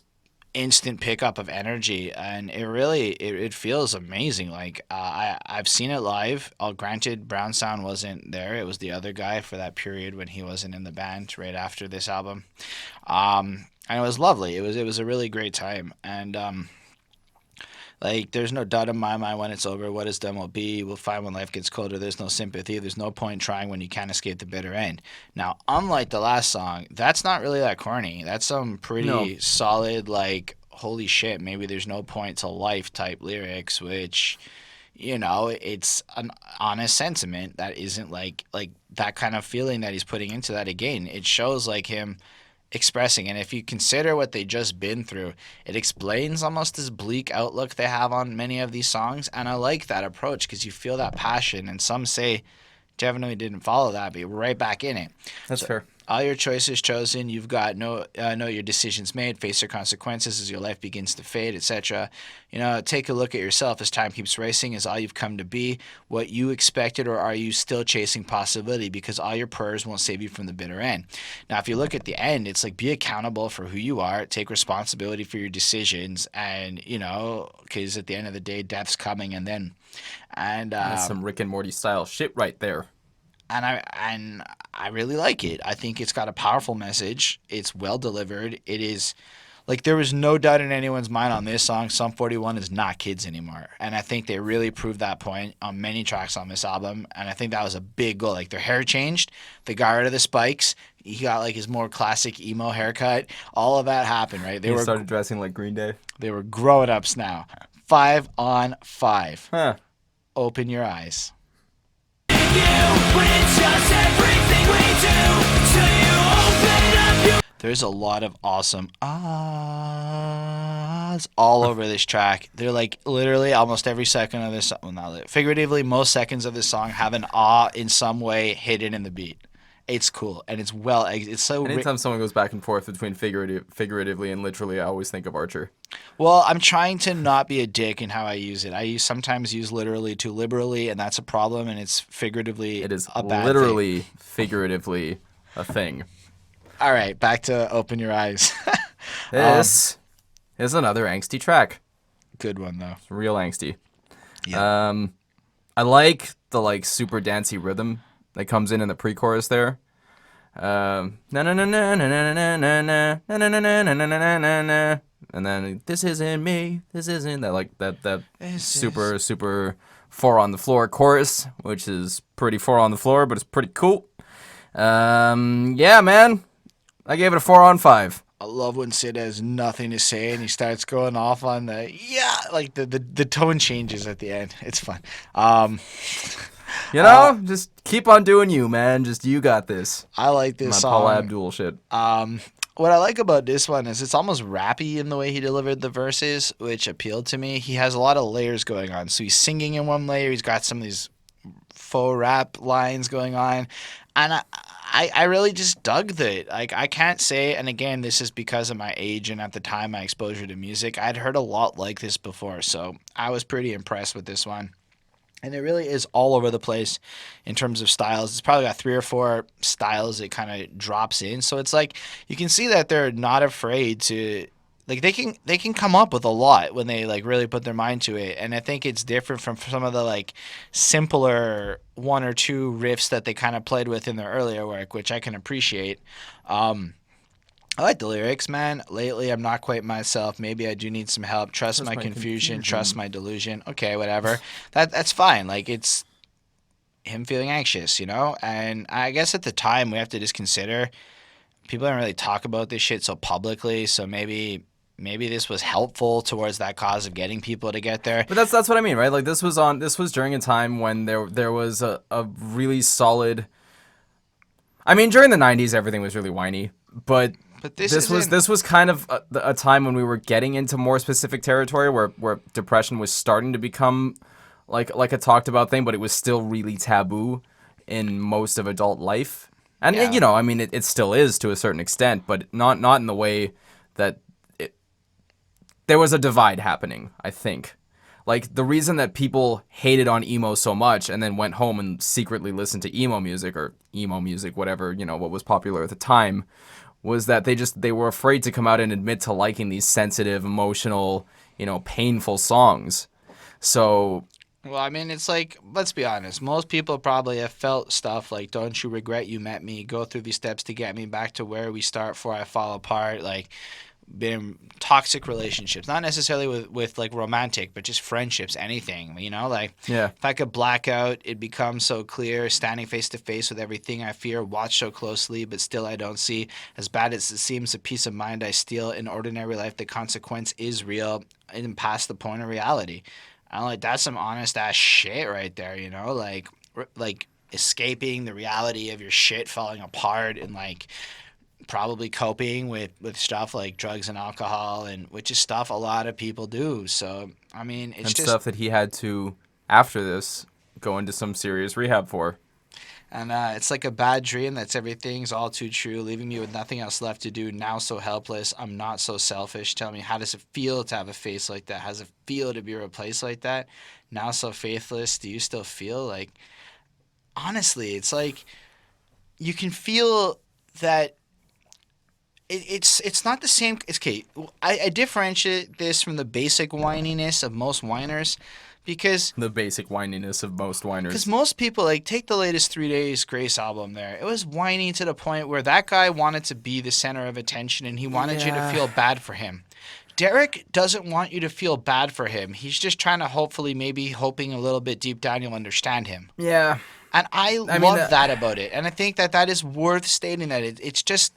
instant pickup of energy, and it really it feels amazing. Like I've seen it live. Granted, Brown Sound wasn't there. It was the other guy for that period when he wasn't in the band right after this album, and it was lovely. It was a really great time, and like, there's no doubt in my mind when it's over, what is done will be. We'll find when life gets colder. There's no sympathy. There's no point trying when you can't escape the bitter end. Now, unlike the last song, that's not really that corny. That's some pretty solid, like, holy shit, maybe there's no point to life type lyrics, which, it's an honest sentiment that isn't like that kind of feeling that he's putting into that again. It shows, like, him expressing, and if you consider what they just been through, it explains almost this bleak outlook they have on many of these songs, and I like that approach because you feel that passion, and Some Say definitely didn't follow that, but you're right back in it. That's fair. All your choices chosen, you've got know your decisions made, face your consequences as your life begins to fade, etc. Take a look at yourself as time keeps racing. Is all you've come to be what you expected, or are you still chasing possibility? Because all your prayers won't save you from the bitter end. Now, if you look at the end, it's like, be accountable for who you are, take responsibility for your decisions, and because at the end of the day, death's coming, and That's some Rick and Morty style shit right there. And I really like it. I think it's got a powerful message. It's well delivered. It is like, there was no doubt in anyone's mind on this song, Sum 41 is not kids anymore. And I think they really proved that point on many tracks on this album. And I think that was a big goal. Like, their hair changed. They got rid of the spikes. He got like his more classic emo haircut. All of that happened, right? They started dressing like Green Day. They were grown ups now. 5 on 5. Huh. Open your eyes. But it's just everything we do. So you open up your. There's a lot of awesome ahs all over this track. They're like literally almost every second of this song, well, not figuratively, most seconds of this song have an ah in some way hidden in the beat. It's cool, and it's so. Anytime someone goes back and forth between figuratively and literally, I always think of Archer. Well, I'm trying to not be a dick in how I use it. I sometimes use literally too liberally, and that's a problem, and it's figuratively It is a bad literally, thing. figuratively a thing. All right, back to Open Your Eyes. This is another angsty track. Good one, though. It's real angsty. Yeah. I like the super dancey rhythm that comes in the pre-chorus there. And then this isn't me, this isn't that super 4 on the floor chorus, which is pretty 4 on the floor, but it's pretty cool. Yeah, man, I gave it a 4 on 5. I love when Sid has nothing to say and he starts going off on like the tone changes at the end. It's fun. You know, just keep on doing you, man. Just you got this. I like this My song. Paula Abdul shit. What I like about this one is it's almost rappy in the way he delivered the verses, which appealed to me. He has a lot of layers going on. So he's singing in one layer. He's got some of these faux rap lines going on, and I really just dug that. Like, I can't say, and again, this is because of my age and at the time my exposure to music. I'd heard a lot like this before, so I was pretty impressed with this one. And it really is all over the place in terms of styles. It's probably got 3 or 4 styles it kind of drops in. So it's like you can see that they're not afraid to, like, they can come up with a lot when they like really put their mind to it. And I think it's different from some of the like simpler 1 or 2 riffs that they kind of played with in their earlier work, which I can appreciate. I like the lyrics, man. Lately, I'm not quite myself. Maybe I do need some help. Trust my confusion. Trust my delusion. Okay, whatever. That's fine. Like, it's him feeling anxious, you know? And I guess at the time, we have to just consider people don't really talk about this shit so publicly. So maybe this was helpful towards that cause of getting people to get there. But that's what I mean, right? Like, this was during a time when there was a really solid. I mean, during the 90s, everything was really whiny, but this was kind of a time when we were getting into more specific territory where depression was starting to become like a talked about thing, but it was still really taboo in most of adult life. And Yeah. you know, I mean, it still is to a certain extent, but not in the way that there was a divide happening, I think. Like, the reason that people hated on emo so much and then went home and secretly listened to emo music, whatever, you know, what was popular at the time, was that they were afraid to come out and admit to liking these sensitive, emotional, you know, painful songs. So, Well, I mean, it's like, let's be honest. Most people probably have felt stuff like, don't you regret you met me? Go through these steps to get me back to where we start before I fall apart. Like, been in toxic relationships, not necessarily with like romantic, but just friendships, anything, you know, like yeah. if I could black out, it becomes so clear, standing face to face with everything I fear, watch so closely, but still I don't see, as bad as it seems, the peace of mind I steal in ordinary life, the consequence is real and past the point of reality. I'm like, that's some honest ass shit right there, you know, like escaping the reality of your shit falling apart and like probably coping with stuff like drugs and alcohol, and which is stuff a lot of people do. So I mean, it's and just stuff that he had to, after this, go into some serious rehab for. And it's like a bad dream that's everything's all too true, leaving me with nothing else left to do. Now so helpless. I'm not so selfish. Tell me, how does it feel to have a face like that? How does it feel to be replaced like that? Now so faithless. Do you still feel like? Honestly, it's like you can feel that. It's not the same. It's okay. I differentiate this from the basic whininess of most whiners, because The basic whininess of most whiners. most people, like, take the latest 3 Days Grace album there. It was whiny to the point where that guy wanted to be the center of attention and he wanted you to feel bad for him. Derek doesn't want you to feel bad for him. He's just trying to hoping a little bit deep down you'll understand him. Yeah. And I love that about it. And I think that is worth stating, that it's just...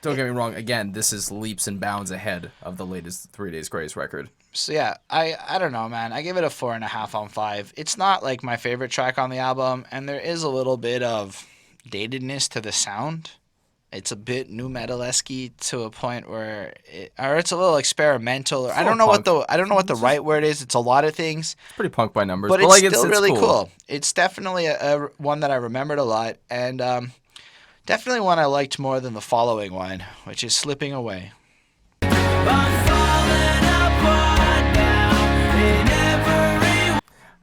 Don't get me wrong. Again, this is leaps and bounds ahead of the latest 3 Days Grace record. So yeah, I don't know, man. I give it a 4.5 on 5. It's not like my favorite track on the album, and there is a little bit of datedness to the sound. It's a bit nu metal-esque to a point where, it's a little experimental. Or I don't know what the right word is. It's a lot of things. It's pretty punk by numbers, But like, it's still really cool. cool. It's definitely a one that I remembered a lot, and definitely one I liked more than the following one, which is Slipping Away.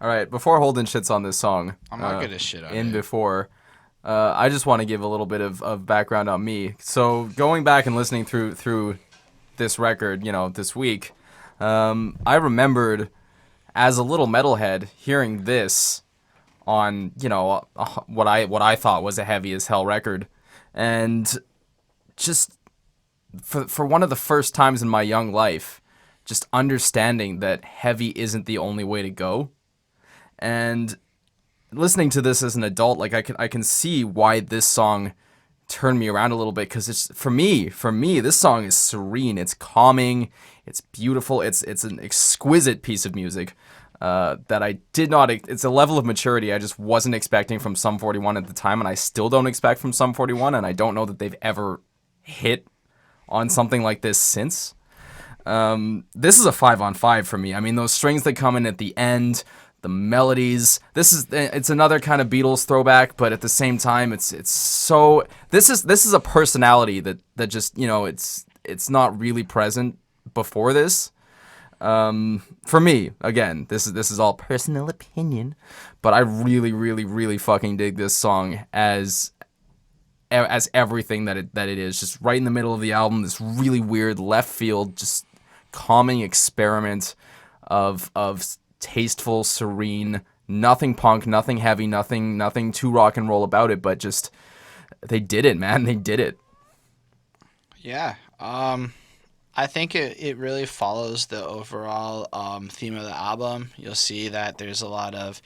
All right, before Holden shits on this song, I'm not gonna shit on in it. before, I just want to give a little bit of background on me. So going back and listening through this record, this week, I remembered as a little metalhead hearing this on, what I thought was a heavy as hell record, and just for one of the first times in my young life, just understanding that heavy isn't the only way to go. And listening to this as an adult, like I can see why this song turned me around a little bit, because it's for me, this song is serene. It's calming. It's beautiful. It's an exquisite piece of music that I did not. It's a level of maturity I just wasn't expecting from Sum 41 at the time, and I still don't expect from Sum 41, and I don't know that they've ever hit on something like this since. This is a 5 on 5 for me. I mean, those strings that come in at the end, the melodies. It's another kind of Beatles throwback, but at the same time, it's so. This is a personality that just, you know, it's not really present before this. For me, again, this is all personal opinion, but I really, really, really fucking dig this song as everything that it is. Just right in the middle of the album, this really weird left field, just calming experiment of tasteful, serene, nothing punk, nothing heavy, nothing too rock and roll about it, but just they did it, man. They did it. Yeah. I think it really follows the overall theme of the album. You'll see that there's a lot of,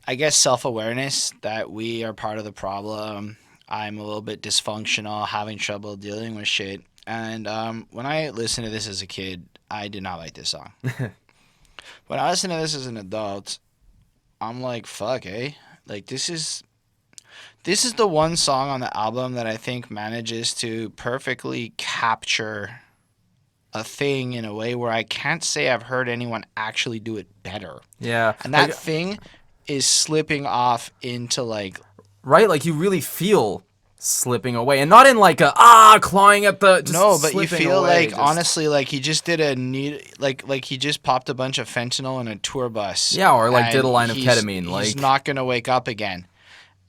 I guess, self-awareness that we are part of the problem. I'm a little bit dysfunctional, having trouble dealing with shit. And when I listened to this as a kid, I did not like this song. When I listen to this as an adult, I'm like, fuck, eh? Like, this is the one song on the album that I think manages to perfectly capture a thing in a way where I can't say I've heard anyone actually do it better. Yeah. And that thing is slipping off into, like... Right? Like, you really feel slipping away. And not in like a, clawing at the... Just no, but you feel away, like, honestly, like he just did a neat... Like he just popped a bunch of fentanyl in a tour bus. Yeah, or like did a line of ketamine. He's not going to wake up again.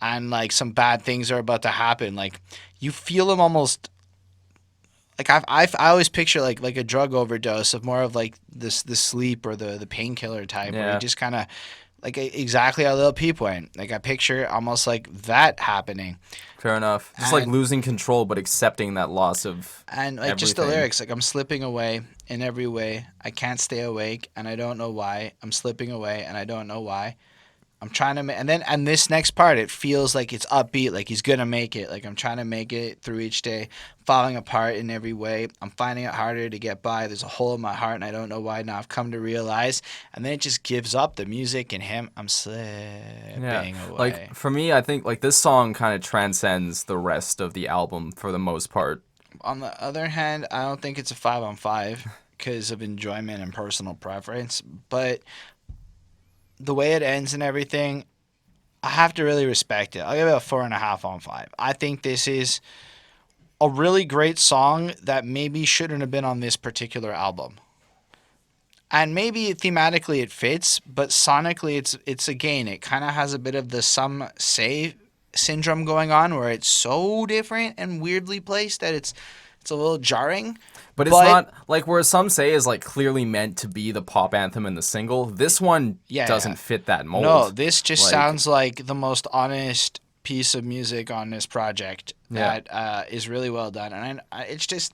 And, like, some bad things are about to happen. Like, you feel him almost... Like, I always picture, like a drug overdose of more of, like, the sleep or the painkiller type. Yeah. Where you just kind of... Like, exactly how Lil Peep went. Like, I picture almost like that happening. Fair enough. Just like losing control, but accepting that loss of And, like, just the lyrics. Like, I'm slipping away in every way. I can't stay awake, and I don't know why. I'm slipping away, and I don't know why. I'm trying to and this next part, it feels like it's upbeat, like he's gonna make it. Like, I'm trying to make it through each day, falling apart in every way. I'm finding it harder to get by. There's a hole in my heart, and I don't know why. Now I've come to realize, and then it just gives up. The music and him, I'm slipping away. Like, for me, I think like this song kind of transcends the rest of the album for the most part. On the other hand, I don't think it's a 5 on 5 because of enjoyment and personal preference, but the way it ends and everything, I have to really respect it. I'll give it a 4.5 on 5. I think this is a really great song that maybe shouldn't have been on this particular album. And maybe thematically it fits, but sonically it's again, it kind of has a bit of the Some Say syndrome going on, where it's so different and weirdly placed that it's a little jarring. But it's not like where Some Say is like clearly meant to be the pop anthem in the single. This one doesn't fit that mold. No, this just sounds like the most honest piece of music on this project that is really well done. And it's just,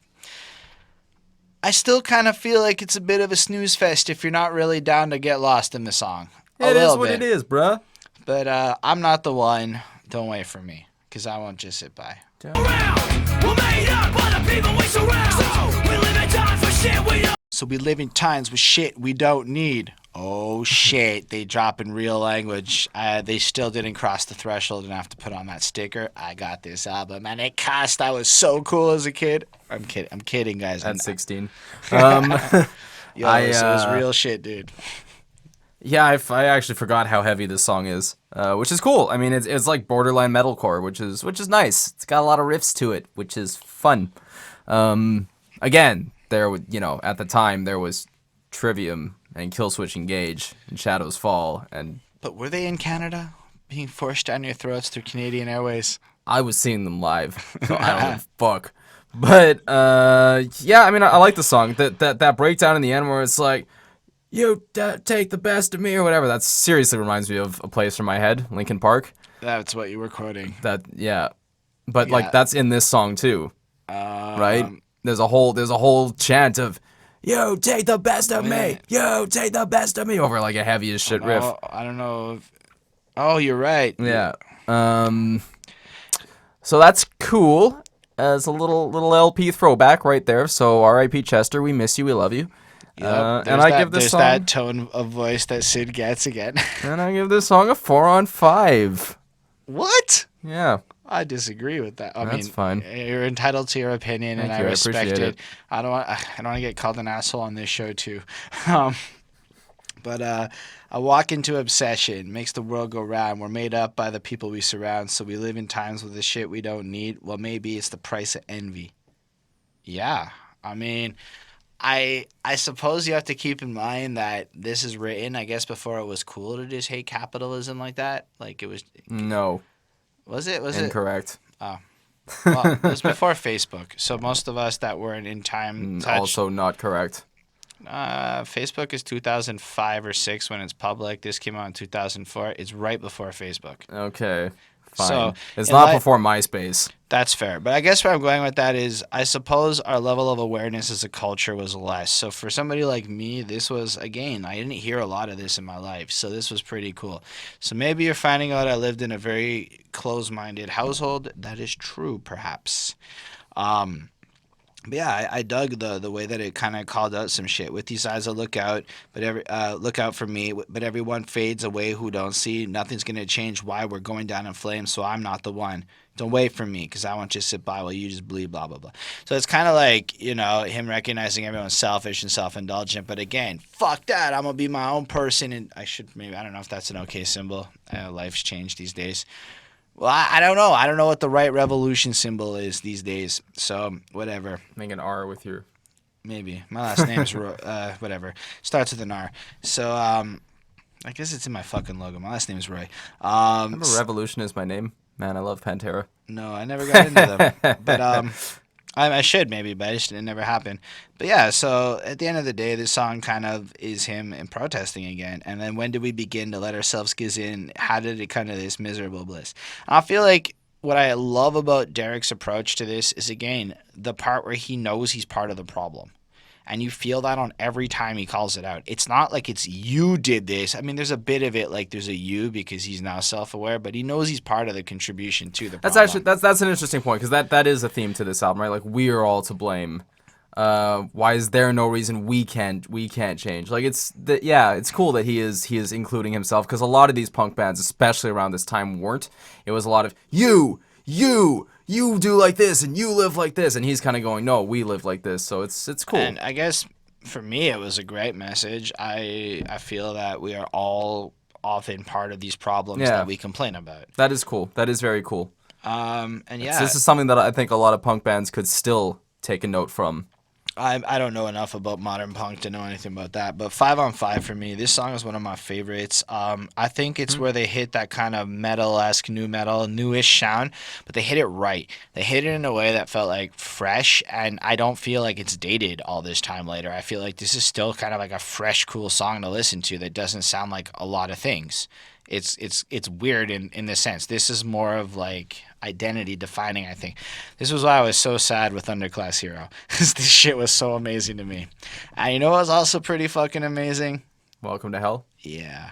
I still kind of feel like it's a bit of a snooze fest if you're not really down to get lost in the song. It is what it is, bruh. But I'm not the one. Don't wait for me, because I won't just sit by. We're made up by the people we surround. So we live in times for shit we don't. So we live in times with shit we don't need. Oh shit, they drop in real language. They still didn't cross the threshold and have to put on that sticker. I got this album and it cost. I was so cool as a kid. I'm kidding, guys. At 16. Yo, it was real shit, dude. Yeah, I actually forgot how heavy this song is, which is cool. I mean, it's like borderline metalcore, which is nice. It's got a lot of riffs to it, which is fun. Again, at the time there was Trivium and Killswitch Engage and Shadows Fall, But were they in Canada, being forced down your throats through Canadian Airways? I was seeing them live, so I don't give a fuck. But yeah, I mean, I like the song. That breakdown in the end where it's like, "You take the best of me" or whatever. That seriously reminds me of A Place for My Head, Linkin Park. That's what you were quoting. But like that's in this song too, right? There's a whole chant of "You take the best of me, you take the best of me" over like a heavy as shit riff. I don't know. Oh, you're right. Yeah. So that's cool. It's a little LP throwback right there. So R.I.P. Chester, we miss you, we love you. Yep, And I give this there's song, that tone of voice that Syd gets again. and I give this song a 4 on 5. What? Yeah, I disagree with that. I That's mean, fine. You're entitled to your opinion, and Thank I you, I respect appreciate it. it. I don't want to get called an asshole on this show too. Um, but I walk into obsession, makes the world go round. We're made up by the people we surround, so we live in times with the shit we don't need. Well, maybe it's the price of envy. Yeah, I mean, I suppose you have to keep in mind that this is written, I guess, before it was cool to just hate capitalism like that. Like it was. no, Was it? Was it? incorrect. Well, it was before Facebook, so most of us that weren't in time touch. Also not correct. Facebook is 2005 or 6 when it's public. This came out in 2004. It's right before Facebook. Okay, fine. So, it's in not light- before MySpace. That's fair. But I guess where I'm going with that is I suppose our level of awareness as a culture was less. So for somebody like me, this was, again, I didn't hear a lot of this in my life. So this was pretty cool. So maybe you're finding out I lived in a very close-minded household. That is true, perhaps. But yeah, I dug the way that it kind of called out some shit. With these eyes, I look out, look out for me. But everyone fades away who don't see. Nothing's gonna change. Why we're going down in flames? So I'm not the one. Don't wait for me, because I want you to sit by while you just bleed. Blah blah blah. So it's kind of like him recognizing everyone's selfish and self-indulgent. But again, fuck that. I'm gonna be my own person, and I don't know if that's an okay symbol. Life's changed these days. Well, I don't know. I don't know what the right revolution symbol is these days. So whatever. Make an R with your. Maybe my last name's whatever. Starts with an R. So I guess it's in my fucking logo. My last name is Roy. Remember Revolution is my name. Man, I love Pantera. No, I never got into them. But I should maybe, but it never happened. But yeah, so at the end of the day, this song kind of is him in protesting again. And then when did we begin to let ourselves get in? How did it come to this miserable bliss? And I feel like what I love about Derek's approach to this is, again, the part where he knows he's part of the problem. And you feel that on every time he calls it out. It's not like it's you did this. I mean, there's a bit of it like there's a you because he's now self-aware, but he knows he's part of the contribution to the problem. That's actually that's an interesting point because that is a theme to this album, right? Like we are all to blame. Why is there no reason we can't change? Like it's cool that he is including himself because a lot of these punk bands, especially around this time, weren't. It was a lot of you do like this and you live like this, and he's kind of going, no, we live like this. So it's cool. And I guess for me, it was a great message. I feel that we are all often part of these problems that we complain about. That is cool. That is very cool. And yeah, this is something that I think a lot of punk bands could still take a note from. I don't know enough about modern punk to know anything about that, but 5 on 5 for me, this song is one of my favorites. I think it's where they hit that kind of metal-esque, new metal, newish sound, but they hit it right. They hit it in a way that felt like fresh, and I don't feel like it's dated all this time later. I feel like this is still kind of like a fresh, cool song to listen to that doesn't sound like a lot of things. It's weird in this sense. This is more of like identity defining, I think. This was why I was so sad with Underclass Hero. This shit was so amazing to me. And you know what was also pretty fucking amazing? Welcome to Hell. Yeah.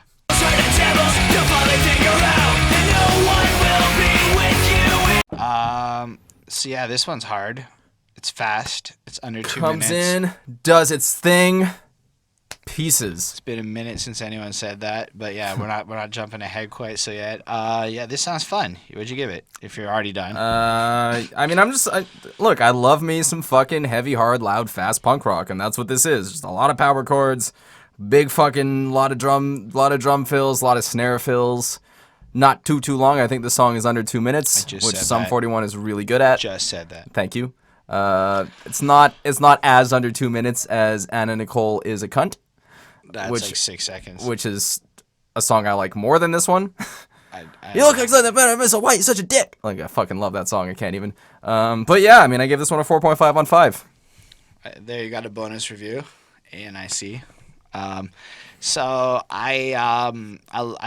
So yeah, this one's hard. It's fast. It's under 2 minutes. Comes in, does its thing, pieces. It's been a minute since anyone said that, but yeah, we're not jumping ahead quite so yet. Yeah, this sounds fun. What'd you give it? If you're already done. I mean, look, I love me some fucking heavy, hard, loud, fast punk rock, and that's what this is. Just a lot of power chords, big fucking lot of drum fills, a lot of snare fills. Not too long. I think the song is under 2 minutes, which Sum 41 is really good at. Just said that. Thank you. It's not as under 2 minutes as Anna Nicole is a cunt. That's like 6 seconds. Which is a song I like more than this one. You look like something better, Mr. White. You're such a dick. Like I fucking love that song. I can't even. But yeah, I mean, I give this one a 4.5 on 5. There you got a bonus review, ANIC. So I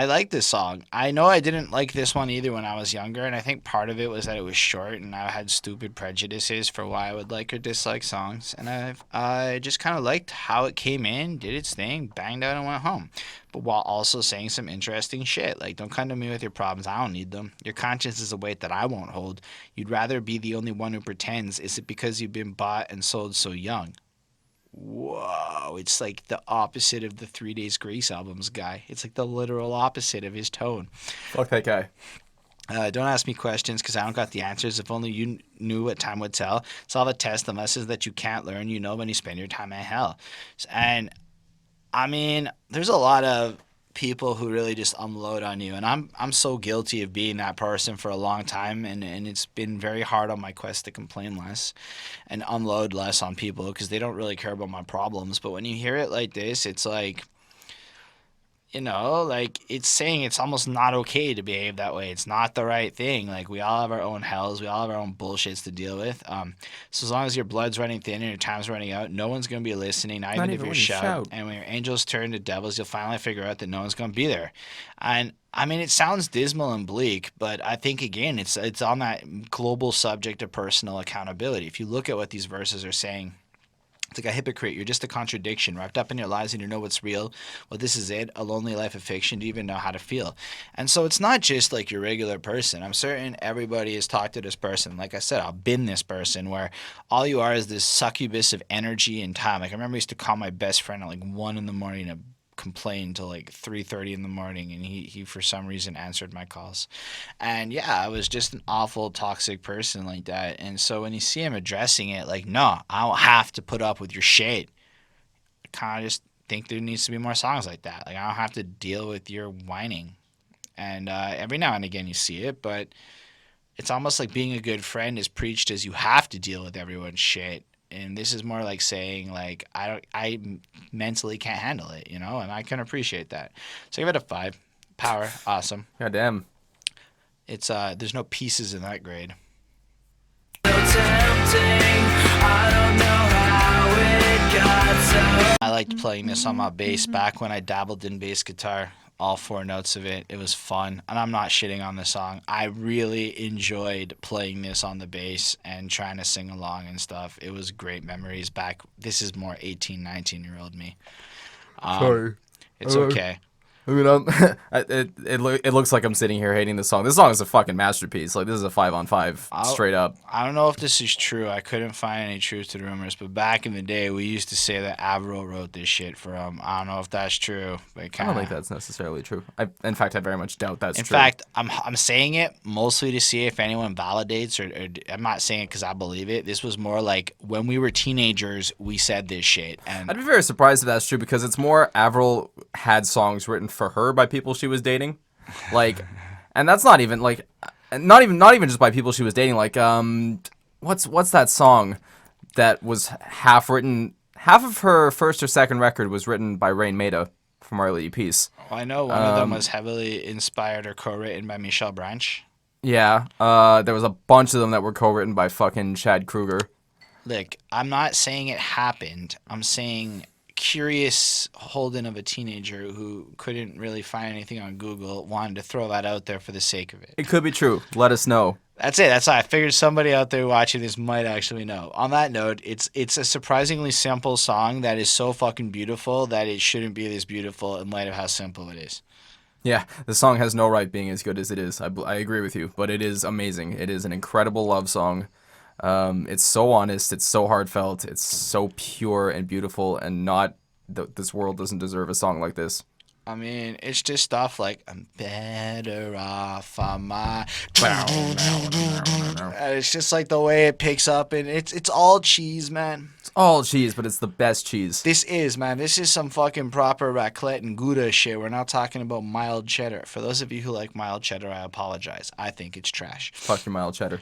like this song. I know I didn't like this one either when I was younger, and I think part of it was that it was short, and I had stupid prejudices for why I would like or dislike songs. And I just kind of liked how it came in, did its thing, banged out, and went home. But while also saying some interesting shit. Like, don't come to me with your problems. I don't need them. Your conscience is a weight that I won't hold. You'd rather be the only one who pretends. Is it because you've been bought and sold so young? Whoa, it's like the opposite of the 3 Days Grace albums guy. It's like the literal opposite of his tone. Fuck that guy. Don't ask me questions because I don't got the answers. If only you knew what time would tell. Solve a test, the lessons that you can't learn, you know when you spend your time in hell. And I mean, there's a lot of people who really just unload on you, and I'm so guilty of being that person for a long time, and it's been very hard on my quest to complain less and unload less on people because they don't really care about my problems. But when you hear it like this, it's like, like it's saying it's almost not okay to behave that way. It's not the right thing. Like, we all have our own hells. We all have our own bullshits to deal with. So as long as your blood's running thin and your time's running out, no one's going to be listening, not even if even you when you shout. shout. And when your angels turn to devils, you'll finally figure out that no one's going to be there. And I mean, it sounds dismal and bleak, but I think, again, it's on that global subject of personal accountability. If you look at what these verses are saying, it's like a hypocrite. You're just a contradiction, wrapped up in your lies, and you know what's real. Well, this is it, a lonely life of fiction. Do you even know how to feel? And so it's not just like your regular person. I'm certain everybody has talked to this person. Like I said, I've been this person where all you are is this succubus of energy and time. Like, I remember I used to call my best friend at like 1 in the morning to complain till like 3:30 in the morning, and he for some reason answered my calls. And yeah, I was just an awful toxic person like that. And so when you see him addressing it, like, no, I don't have to put up with your shit. I kind of just think there needs to be more songs like that. Like, I don't have to deal with your whining. And every now and again you see it, but it's almost like being a good friend is preached as you have to deal with everyone's shit. And this is more like saying, like, I mentally can't handle it, and I can appreciate that. So give it a 5. Power, awesome. God damn. It's there's no pieces in that grade. I liked playing this on my bass back when I dabbled in bass guitar. All 4 notes of it. It was fun. And I'm not shitting on the song. I really enjoyed playing this on the bass and trying to sing along and stuff. It was great memories back. This is more 18, 19-year-old me. Sorry. It's okay. I mean, it looks like I'm sitting here hating this song. This song is a fucking masterpiece. Like, this is a 5 on 5, straight up. I don't know if this is true. I couldn't find any truth to the rumors, but back in the day, we used to say that Avril wrote this shit for him. I don't know if that's true, but I don't think that's necessarily true. In fact, I very much doubt that's true. In fact, I'm saying it mostly to see if anyone validates, or I'm not saying it because I believe it. This was more like when we were teenagers, we said this shit. And I'd be very surprised if that's true because it's more Avril had songs written for her by people she was dating, like, and that's not even like, not even just by people she was dating. Like, what's that song that was half written? Half of her first or second record was written by Rain Maida from Our Lady Peace. Well, I know one of them was heavily inspired or co-written by Michelle Branch. Yeah, there was a bunch of them that were co-written by fucking Chad Kruger. Look, I'm not saying it happened. I'm saying curious Holden of a teenager who couldn't really find anything on Google wanted to throw that out there for the sake of it. It could be true. Let us know. That's it. That's how I figured somebody out there watching this might actually know. On that note, it's a surprisingly simple song that is so fucking beautiful that it shouldn't be this beautiful in light of how simple it is. Yeah, the song has no right being as good as it is. I agree with you, but it is amazing. It is an incredible love song. It's so honest. It's so heartfelt. It's so pure and beautiful, and this world doesn't deserve a song like this. I mean, it's just stuff like, I'm better off on my... And it's just like the way it picks up, and it's all cheese, man. It's all cheese, but it's the best cheese. This is, man. This is some fucking proper raclette and Gouda shit. We're not talking about mild cheddar. For those of you who like mild cheddar, I apologize. I think it's trash. Fuck your mild cheddar.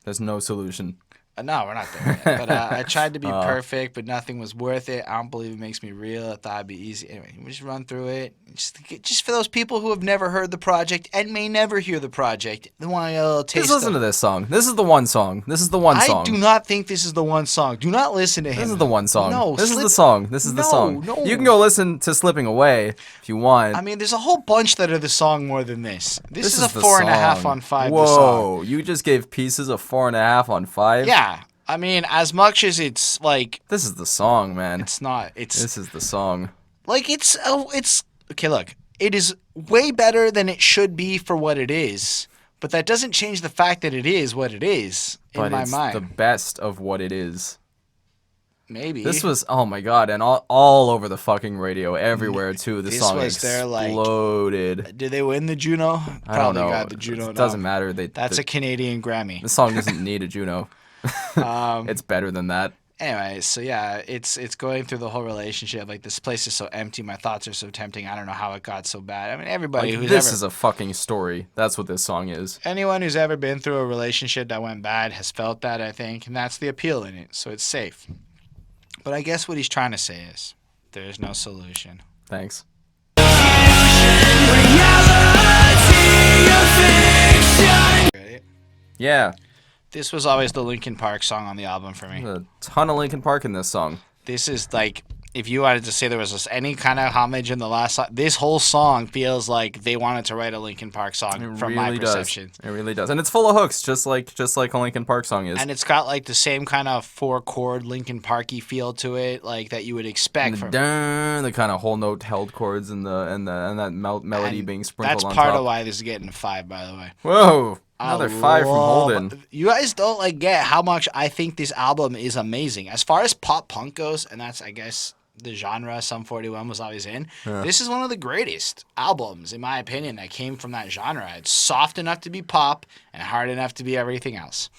There's no solution. No, we're not there yet. But I tried to be perfect, but nothing was worth it. I don't believe it makes me real. I thought it'd be easy. Anyway, we just run through it. Just for those people who have never heard the project and may never hear the project, they want a little taste. Just listen to this song. This is the one song. This is the one song. I do not think this is the one song. Do not listen to him. This is the one song. No, this is the song. This is the song. No. You can go listen to Slipping Away if you want. I mean, there's a whole bunch that are the song more than this. This is a the 4.5 song. on 5. Whoa, The song. you just gave Pieces a 4.5 on 5? Yeah. I mean, as much as it's like, This is the song, man. it's not. It's This is the song. like it's okay. Look, it is way better than it should be for what it is. But that doesn't change the fact that it is what it is in But my it's mind. the best of what it is. Maybe This was, oh my god, and all over the fucking radio, everywhere too. This song was their, like- exploded. Did they win the Juno? I don't know. Got the Juno. It doesn't no. matter. That's a Canadian Grammy. This song doesn't need a Juno. It's better than that. Anyway, so yeah, it's going through the whole relationship. Like, this place is so empty. My thoughts are so tempting. I don't know how it got so bad. I mean, everybody Like, who's this ever, is a fucking story. That's what this song is. anyone who's ever been through a relationship that went bad has felt that, I think, and that's the appeal in it. So it's safe. But I guess what he's trying to say is there's no solution. Thanks. Right? Yeah, This was always the Linkin Park song on the album for me. there's a ton of Linkin Park in this song. This is like, if you wanted to say there was any kind of homage in the last song, this whole song feels like they wanted to write a Linkin Park song It from really my does. perception. It really does, and it's full of hooks, just like a Linkin Park song is. And it's got like the same kind of 4-chord Linkin Parky feel to it, like that you would expect from. The kind of whole note held chords and that melody And being sprinkled that's on part top. of why this is getting a 5, by the way. Whoa, another 5 from love- Holden. You guys don't like get how much I think this album is amazing. As far as pop punk goes, and that's, I guess, the genre Sum 41 was always in. This is one of the greatest albums, in my opinion, that came from that genre. It's soft enough to be pop and hard enough to be everything else.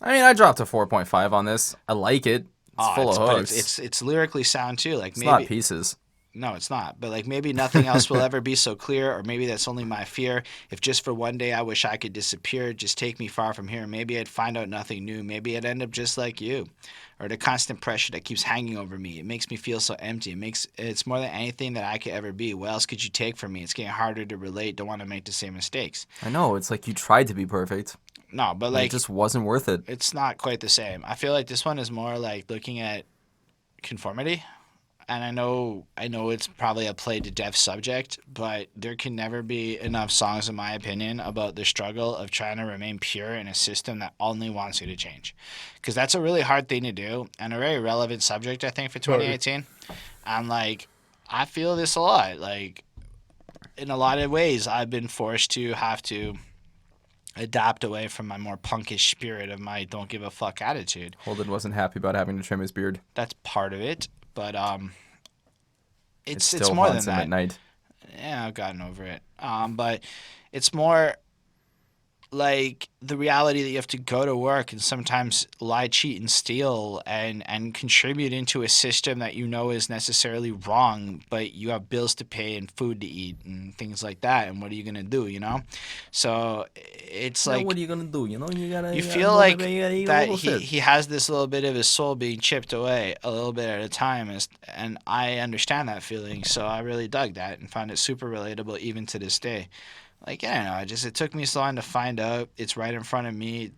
I mean, I dropped a 4.5 on this. I like it. It's full of but hooks. it's lyrically sound too. Like, It's maybe not pieces. No, it's not. But like, maybe nothing else will ever be so clear, or maybe that's only my fear. If just for one day I wish I could disappear, just take me far from here. Maybe I'd find out nothing new. Maybe I'd end up just like you. Or the constant pressure that keeps hanging over me. It makes me feel so empty. It's more than anything that I could ever be. What else could you take from me? It's getting harder to relate. Don't want to make the same mistakes. I know, it's like you tried to be perfect. No, but It like, just wasn't worth it. it's not quite the same. I feel like this one is more like looking at conformity. And I know it's probably a play to death subject, but there can never be enough songs, in my opinion, about the struggle of trying to remain pure in a system that only wants you to change. Because that's a really hard thing to do, and a very relevant subject, I think, for 2018. And like, I feel this a lot. Like, in a lot of ways, I've been forced to have to adapt away from my more punkish spirit of my don't give a fuck attitude. Holden wasn't happy about having to trim his beard. That's part of it, but It it's still more than haunts him that. at night. Yeah, I've gotten over it. But it's more like the reality that you have to go to work and sometimes lie, cheat, and steal and contribute into a system that you know is necessarily wrong, but you have bills to pay and food to eat and things like that. And what are you gonna do? You know, so it's like, what are you gonna do? You know, you gotta. you gotta feel go like to bed, you gotta eat a that little shit. he has this little bit of his soul being chipped away a little bit at a time, and I understand that feeling, so I really dug that and found it super relatable even to this day. Like, I don't know, it took me so long to find out. It's right in front of me,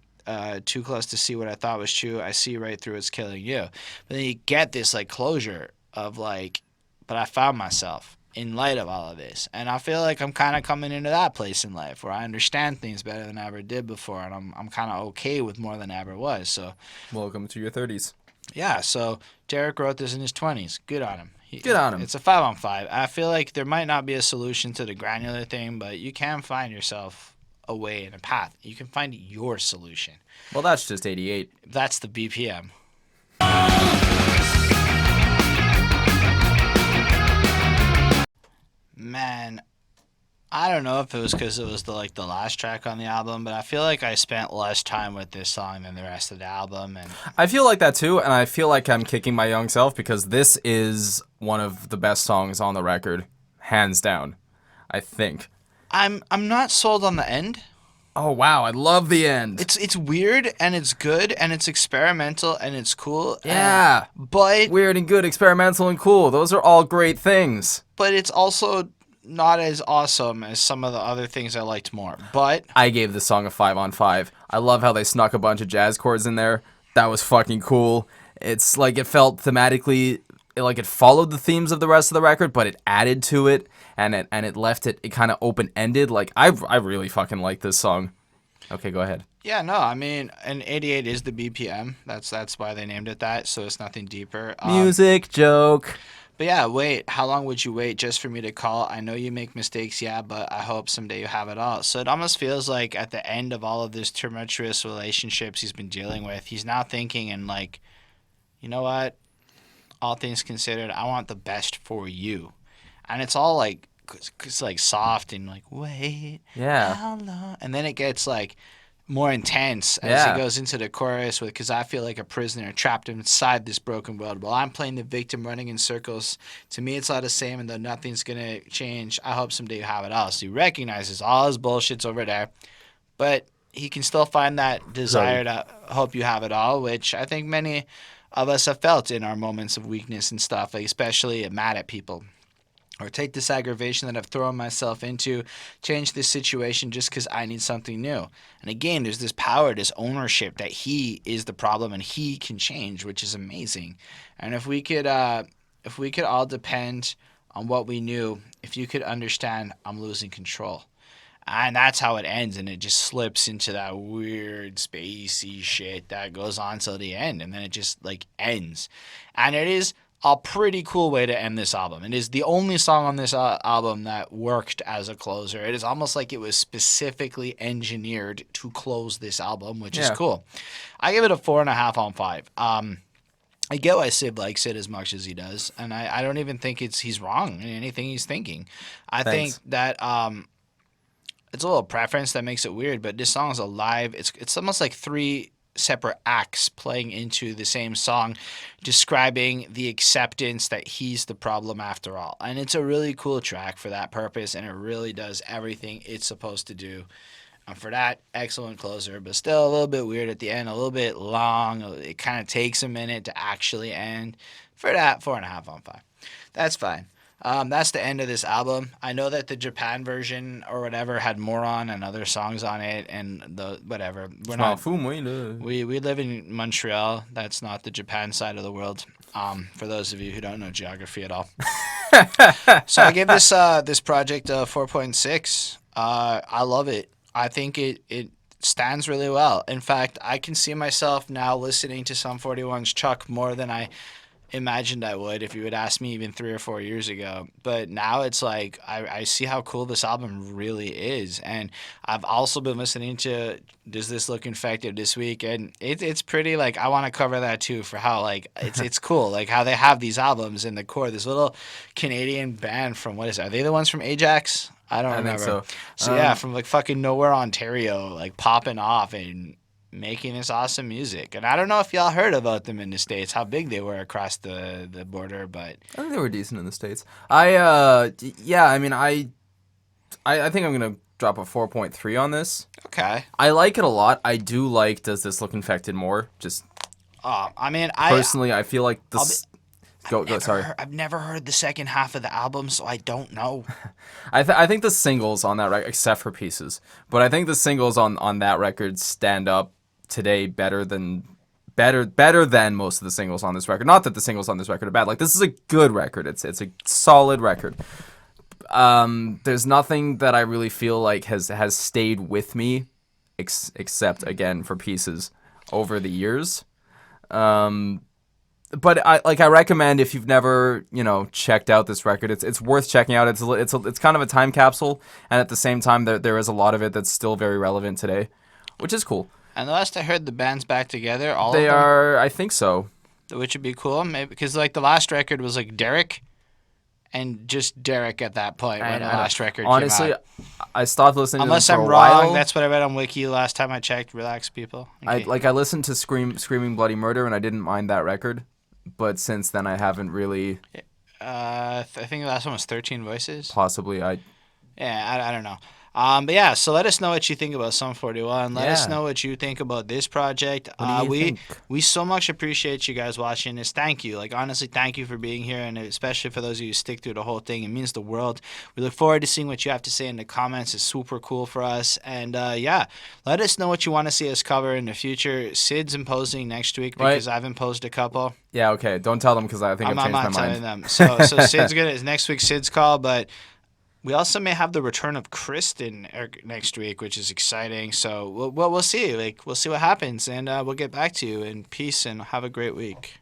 too close to see what I thought was true. I see right through it's killing you. But then you get this like closure of like, but I found myself in light of all of this. And I feel like I'm kind of coming into that place in life where I understand things better than I ever did before, and I'm kind of okay with more than I ever was. So, Welcome to your 30s. yeah, so Derek wrote this in his 20s. Good on him. Good on him. It's a 5 on 5. I feel like there might not be a solution to the granular thing, but you can find yourself a way and a path. You can find your solution. Well, that's just 88. That's the BPM. Man, I don't know if it was because it was the last track on the album, but I feel like I spent less time with this song than the rest of the album, and I feel like that too, and I feel like I'm kicking my young self because this is one of the best songs on the record, hands down. I think. I'm not sold on the end. Oh wow, I love the end. It's weird and it's good and it's experimental and it's cool. Yeah. But Weird and good, experimental and cool. Those are all great things. it's also not as awesome as some of the other things I liked more. But I gave this song a 5 on 5. I love how they snuck a bunch of jazz chords in there. That was fucking cool. It's like it felt thematically like it followed the themes of the rest of the record, but it added to it and it left it kind of open ended. Like I really fucking like this song. Okay, go ahead. yeah, no, I mean, and 88 is the BPM. That's why they named it that. So it's nothing deeper. Music joke. But yeah, wait. How long would you wait just for me to call? I know you make mistakes, yeah, but I hope someday you have it all. So it almost feels like at the end of all of this tumultuous relationships he's been dealing with, he's now thinking and like, you know what? All things considered, I want the best for you, and it's all like, it's like soft and like wait, Yeah. how long, and then it gets like more intense as Yeah. it goes into the chorus with because I feel like a prisoner trapped inside this broken world while I'm playing the victim running in circles. To me, it's all the same, and though nothing's gonna change, I hope someday you have it all. So he recognizes all his bullshit's over there, but he can still find that desire to hope you have it all, which I think many of us have felt in our moments of weakness and stuff, like especially mad at people. Or take this aggravation that I've thrown myself into, change this situation just because I need something new. And again, there's this power, this ownership that he is the problem and he can change, which is amazing. And if we could all depend on what we knew, if you could understand, I'm losing control. And that's how it ends, and it just slips into that weird spacey shit that goes on till the end, and then it just like ends. And it is a pretty cool way to end this album. It is the only song on this album that worked as a closer. It is almost like it was specifically engineered to close this album, which is Yeah. cool. I give it a 4.5 on 5. I get why Syd likes it as much as he does, and I don't even think he's wrong in anything he's thinking. I Thanks. think that it's a little preference that makes it weird, but this song is alive. It's almost like 3 separate acts playing into the same song, describing the acceptance that he's the problem after all. And it's a really cool track for that purpose, and it really does everything it's supposed to do. And for that, excellent closer, but still a little bit weird at the end, a little bit long. It kind of takes a minute to actually end. For that, 4.5 on 5. That's fine. That's the end of this album. I know that the Japan version or whatever had more on and other songs on it, and the whatever. We're not. We live in Montreal. That's not the Japan side of the world. For those of you who don't know geography at all. So I give this project a 4.6. I love it. I think it stands really well. In fact, I can see myself now listening to Sum 41's Chuck more than I imagined I would if you would ask me even 3 or 4 years ago. But now it's like I see how cool this album really is. And I've also been listening to Does This Look Infected this week, and it's pretty like I want to cover that too for how like it's cool like how they have these albums in the core. This little Canadian band from what is it? Are they the ones from Ajax? I don't remember. think so. So yeah, from like fucking nowhere, Ontario, like popping off and making this awesome music. And I don't know if y'all heard about them in the States, how big they were across the border, but I think they were decent in the States. I think I'm gonna drop a 4.3 on this. okay. I like it a lot. I do like Does This Look Infected more. Just I mean, personally, I feel like this. Sorry. I've never heard the second half of the album, so I don't know. I think the singles on that record, except for Pieces, but I think the singles on that record stand up today better than most of the singles on this record. Not that the singles on this record are bad. Like, this is a good record. It's a solid record. There's nothing that I really feel like has stayed with me, except again for Pieces over the years. But I recommend if you've never checked out this record, it's worth checking out. It's kind of a time capsule, and at the same time there is a lot of it that's still very relevant today, which is cool. And the last I heard, the band's back together. They are, I think so. Which would be cool, maybe because like the last record was like Derek, and just Derek at that point when the last record honestly came out. I stopped listening Unless to them I'm for a wrong, while. that's what I read on Wiki last time I checked. Relax, people. Okay. I listened to Screaming Bloody Murder, and I didn't mind that record, but since then I haven't really. I think the last one was 13 Voices. Possibly Yeah, I don't know. But yeah, so let us know what you think about Sum 41. Let us Yeah. know what you think about this project. What do you we think? we so much appreciate you guys watching this. Thank you. Like honestly, thank you for being here, and especially for those of you who stick through the whole thing. It means the world. We look forward to seeing what you have to say in the comments. It's super cool for us. And yeah, let us know what you want to see us cover in the future. Sid's imposing next week because I've imposed a couple. Yeah, okay. Don't tell them because I think I'm I've changed not my telling mind. them. So Sid's gonna is next week. Sid's call, but we also may have the return of Kristen next week, which is exciting. So we'll see. Like we'll see what happens, and we'll get back to you. In peace, and have a great week.